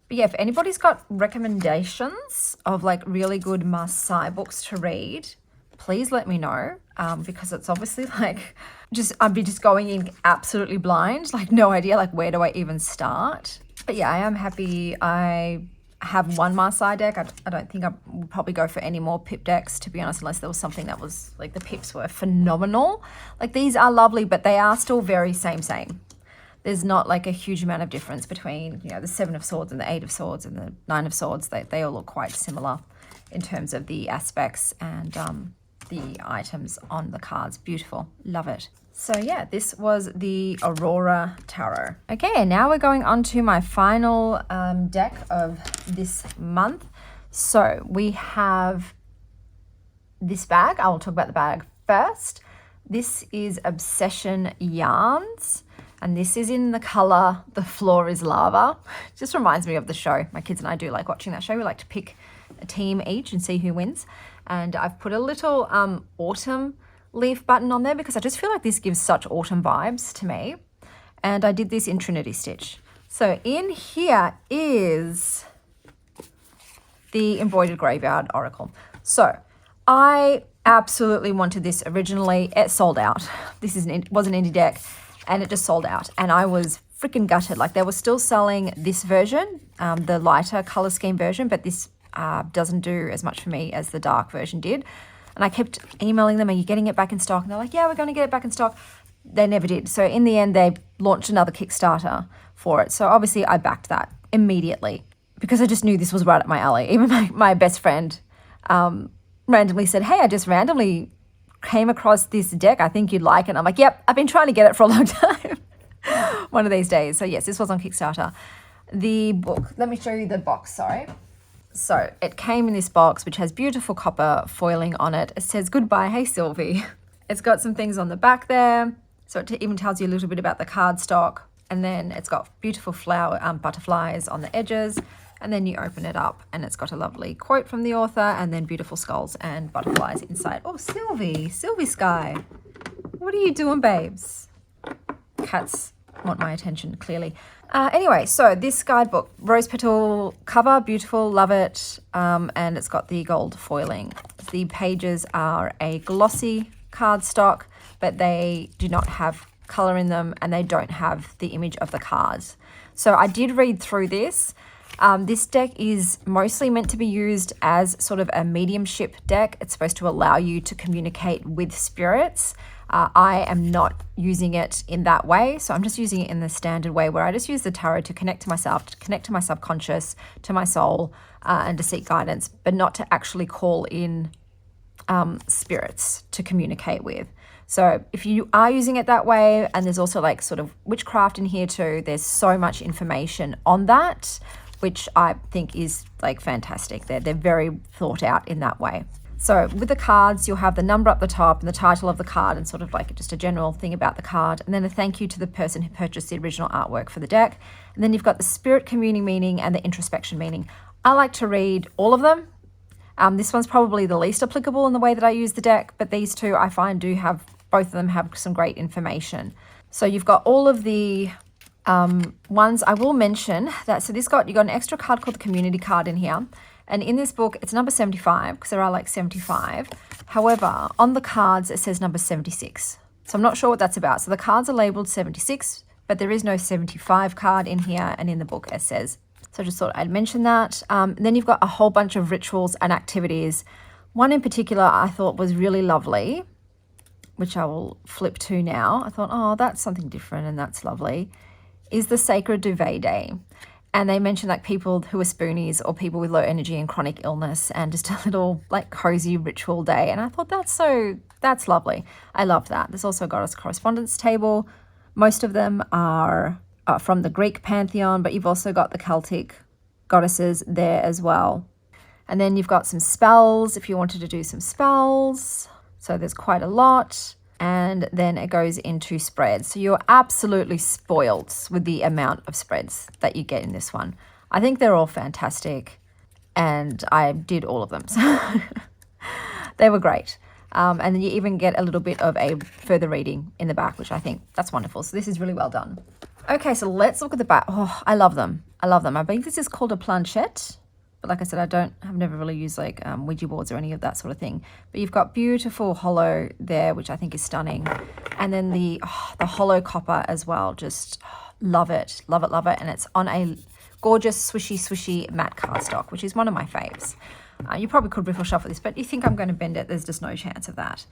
But yeah, if anybody's got recommendations of like really good must-buy books to read, please let me know, because it's obviously like I'd be just going in absolutely blind, like no idea, like where do I even start? But yeah, I am happy. I have one must-buy deck. I don't think I would probably go for any more pip decks, to be honest, unless there was something that was like the pips were phenomenal. Like these are lovely, but they are still very same. There's not like a huge amount of difference between, you know, the 7 of Swords and the 8 of Swords and the 9 of Swords. They all look quite similar in terms of the aspects and the items on the cards. Beautiful. Love it. So yeah, this was the Aurora Tarot. Okay, and now we're going on to my final deck of this month. So we have this bag. I will talk about the bag first. This is Obsession Yarns. And this is in the color The Floor is Lava. Just reminds me of the show. My kids and I do like watching that show. We like to pick a team each and see who wins. And I've put a little autumn leaf button on there because I just feel like this gives such autumn vibes to me. And I did this in Trinity Stitch. So in here is the Embroidered Graveyard Oracle. So I absolutely wanted this originally. It sold out. This was an indie deck. And it just sold out. And I was freaking gutted. Like they were still selling this version, the lighter color scheme version, but this doesn't do as much for me as the dark version did. And I kept emailing them, are you getting it back in stock? And they're like, yeah, we're going to get it back in stock. They never did. So in the end, they launched another Kickstarter for it. So obviously I backed that immediately because I just knew this was right up my alley. Even my best friend randomly said, hey, I just randomly came across this deck. I think you'd like it. And I'm like, yep, I've been trying to get it for a long time. One of these days. So yes, this was on Kickstarter. The book, let me show you the box, sorry. So it came in this box, which has beautiful copper foiling on it. It says, goodbye, hey Sylvie. It's got some things on the back there. So it even tells you a little bit about the cardstock. And then it's got beautiful flower butterflies on the edges. And then you open it up and it's got a lovely quote from the author and then beautiful skulls and butterflies inside. Oh, Sylvie Sky. What are you doing, babes? Cats want my attention, clearly. Anyway, so this guidebook, rose petal cover, beautiful, love it. And it's got the gold foiling. The pages are a glossy cardstock, but they do not have color in them and they don't have the image of the cards. So I did read through this. This deck is mostly meant to be used as sort of a mediumship deck. It's supposed to allow you to communicate with spirits. I am not using it in that way. So I'm just using it in the standard way where I just use the tarot to connect to myself, to connect to my subconscious, to my soul, and to seek guidance, but not to actually call in spirits to communicate with. So if you are using it that way, and there's also like sort of witchcraft in here too, there's so much information on that, which I think is like fantastic. They're very thought out in that way. So with the cards, you'll have the number up the top and the title of the card and sort of like just a general thing about the card. And then a thank you to the person who purchased the original artwork for the deck. And then you've got the spirit communing meaning and the introspection meaning. I like to read all of them. This one's probably the least applicable in the way that I use the deck, but these two I find do have, both of them have some great information. So you've got all of the ones. I will mention that, so you got an extra card called the community card in here. And in this book, it's number 75 because there are like 75. However, on the cards, it says number 76. So I'm not sure what that's about. So the cards are labeled 76, but there is no 75 card in here. And in the book, it says. So I just thought I'd mention that. Then you've got a whole bunch of rituals and activities. One in particular I thought was really lovely, which I will flip to now. I thought, oh, that's something different and that's lovely, is the Sacred Duvet Day. And they mentioned like people who are spoonies or people with low energy and chronic illness and just a little like cozy ritual day. And I thought that's lovely. I love that. There's also got a correspondence table, Most of them are from the Greek pantheon, but you've also got the Celtic goddesses there as well. And then you've got some spells if you wanted to do some spells. So there's quite a lot. And then it goes into spreads. So you're absolutely spoiled with the amount of spreads that you get in this one. I think they're all fantastic. And I did all of them. So they were great. And then you even get a little bit of a further reading in the back, which I think that's wonderful. So this is really well done. Okay, so let's look at the back. Oh, I love them. I love them. I believe this is called a planchette. But like I said, I've never really used like Ouija boards or any of that sort of thing. But you've got beautiful hollow there, which I think is stunning. And then the hollow copper as well. Just love it, love it, love it. And it's on a gorgeous swishy matte cardstock, which is one of my faves. You probably could riffle shuffle this, but you think I'm going to bend it. There's just no chance of that.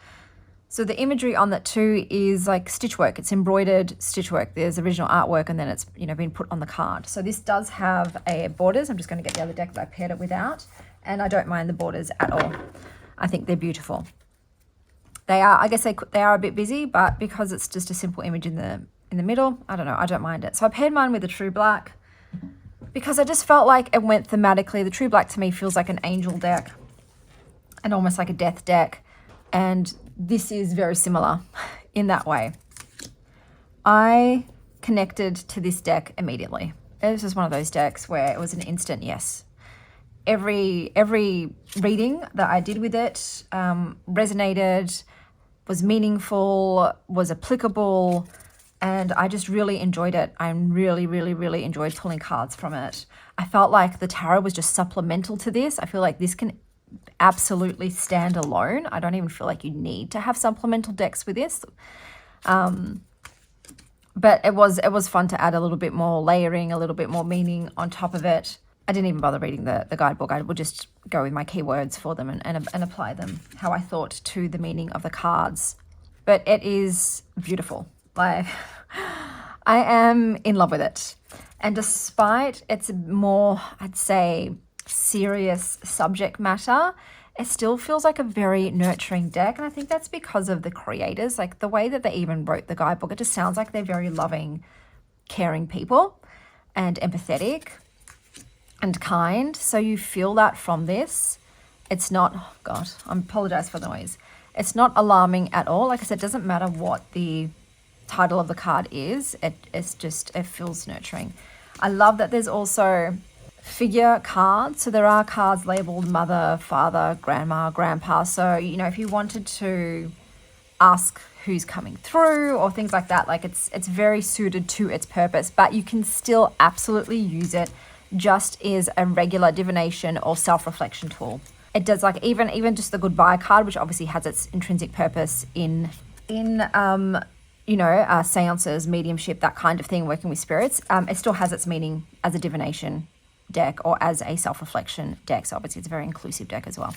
So the imagery on that too is like stitch work. It's embroidered stitch work. There's original artwork and then it's, you know, been put on the card. So this does have a borders. I'm just going to get the other deck that I paired it without. And I don't mind the borders at all. I think they're beautiful. They are, I guess they are a bit busy, but because it's just a simple image in the middle, I don't know, I don't mind it. So I paired mine with the True Black because I just felt like it went thematically. The True Black to me feels like an angel deck and almost like a death deck. And this is very similar in that way. I connected to this deck immediately. This is one of those decks where it was an instant yes. Every reading that I did with it resonated, was meaningful, was applicable, and I just really enjoyed it. I really enjoyed pulling cards from it. I felt like the tarot was just supplemental to this. I feel like this can absolutely stand alone. I don't even feel like you need to have supplemental decks with this. But it was fun to add a little bit more layering, a little bit more meaning on top of it. I didn't even bother reading the guidebook. I would just go with my keywords for them and apply them how I thought to the meaning of the cards. But it is beautiful. Like, I am in love with it. And despite its more, I'd say, serious subject matter, it still feels like a very nurturing deck. And I think that's because of the creators, like the way that they even wrote the guidebook. It just sounds like they're very loving, caring people and empathetic and kind. So you feel that from this. It's not, oh God, I apologize for the noise. It's not alarming at all. Like I said, it doesn't matter what the title of the card is. It's just, it feels nurturing. I love that there's also figure cards. So there are cards labeled mother, father, grandma, grandpa. So, you know, if you wanted to ask who's coming through or things like that, like it's very suited to its purpose, but you can still absolutely use it just as a regular divination or self-reflection tool. It does, like even just the goodbye card, which obviously has its intrinsic purpose in seances, mediumship, that kind of thing, working with spirits. It still has its meaning as a divination deck or as a self-reflection deck. So obviously it's a very inclusive deck as well.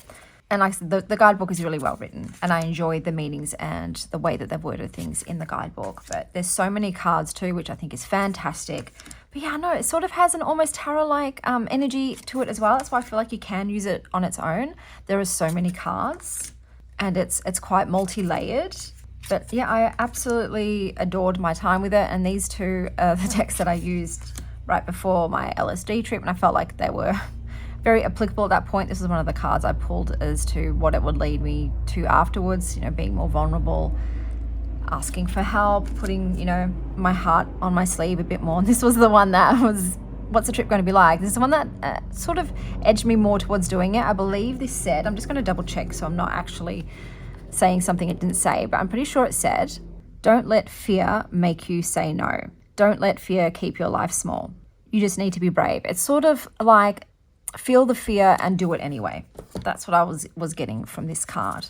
And like I said, the guidebook is really well written and I enjoy the meanings and the way that they've worded things in the guidebook. But there's so many cards too, which I think is fantastic. But yeah, no, it sort of has an almost tarot-like energy to it as well. That's why I feel like you can use it on its own. There are so many cards and it's quite multi-layered. But yeah, I absolutely adored my time with it. And these two are the decks that I used right before my LSD trip. And I felt like they were very applicable at that point. This is one of the cards I pulled as to what it would lead me to afterwards, you know, being more vulnerable, asking for help, putting, you know, my heart on my sleeve a bit more. And this was the one that was, what's the trip going to be like? This is the one that sort of edged me more towards doing it. I believe this said, I'm just going to double check so I'm not actually saying something it didn't say, but I'm pretty sure it said, don't let fear make you say no. Don't let fear keep your life small. You just need to be brave. It's sort of like feel the fear and do it anyway. That's what I was getting from this card.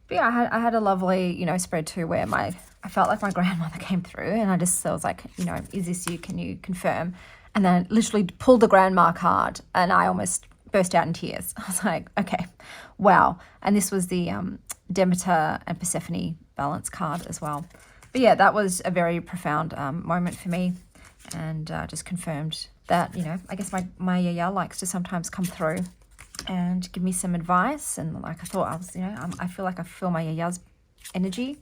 But yeah, I had a lovely, you know, spread too where I felt like my grandmother came through and I was like, you know, is this you? Can you confirm? And then I literally pulled the grandma card and I almost burst out in tears. I was like, okay, wow. And this was the Demeter and Persephone balance card as well. But yeah, that was a very profound moment for me and just confirmed that, you know, I guess my yaya likes to sometimes come through and give me some advice. And like I thought I was, you know, I feel like I feel my yaya's energy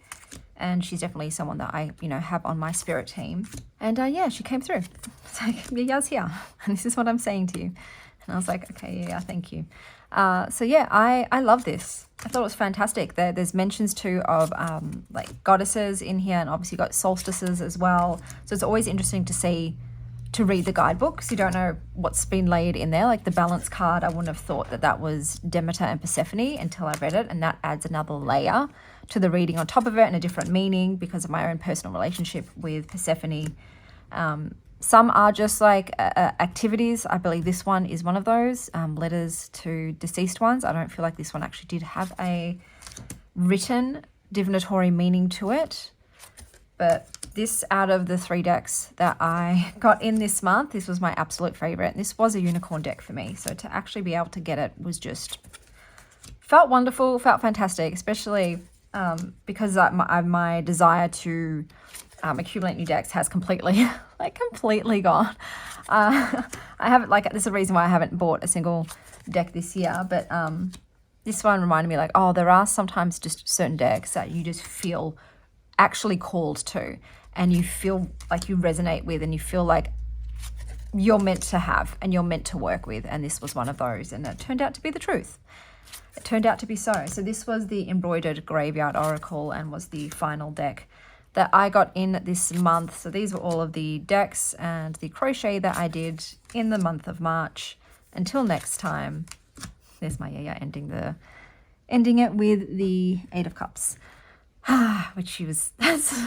and she's definitely someone that I, you know, have on my spirit team. And yeah, she came through. It's like, Yaya's here, and this is what I'm saying to you. And I was like, okay, yeah, thank you. So yeah, I love this. I thought it was fantastic. There's mentions too of like goddesses in here, and obviously got solstices as well. So it's always interesting to read the guidebook, because you don't know what's been laid in there. Like the balance card, I wouldn't have thought that was Demeter and Persephone until I read it, and that adds another layer to the reading on top of it and a different meaning because of my own personal relationship with Persephone. Some are just like activities. I believe this one is one of those, letters to deceased ones. I don't feel like this one actually did have a written divinatory meaning to it. But this, out of the 3 decks that I got in this month, this was my absolute favorite. This was a unicorn deck for me. So to actually be able to get it was just, felt wonderful, felt fantastic, especially because my desire to accumulate new decks has completely gone. I haven't, like, there's a reason why I haven't bought a single deck this year, but this one reminded me, like, oh, there are sometimes just certain decks that you just feel actually called to, and you feel like you resonate with, and you feel like you're meant to have and you're meant to work with, and this was one of those, and it turned out to be the truth. It turned out to be so. So this was the Embroidered Graveyard Oracle, and was the final deck that I got in this month. So these were all of the decks and the crochet that I did in the month of March. Until next time, there's my Yaya ending it with the 8 of Cups. That's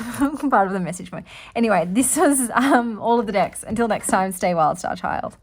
part of the message. Anyway, this was all of the decks. Until next time, stay wild, Star Child.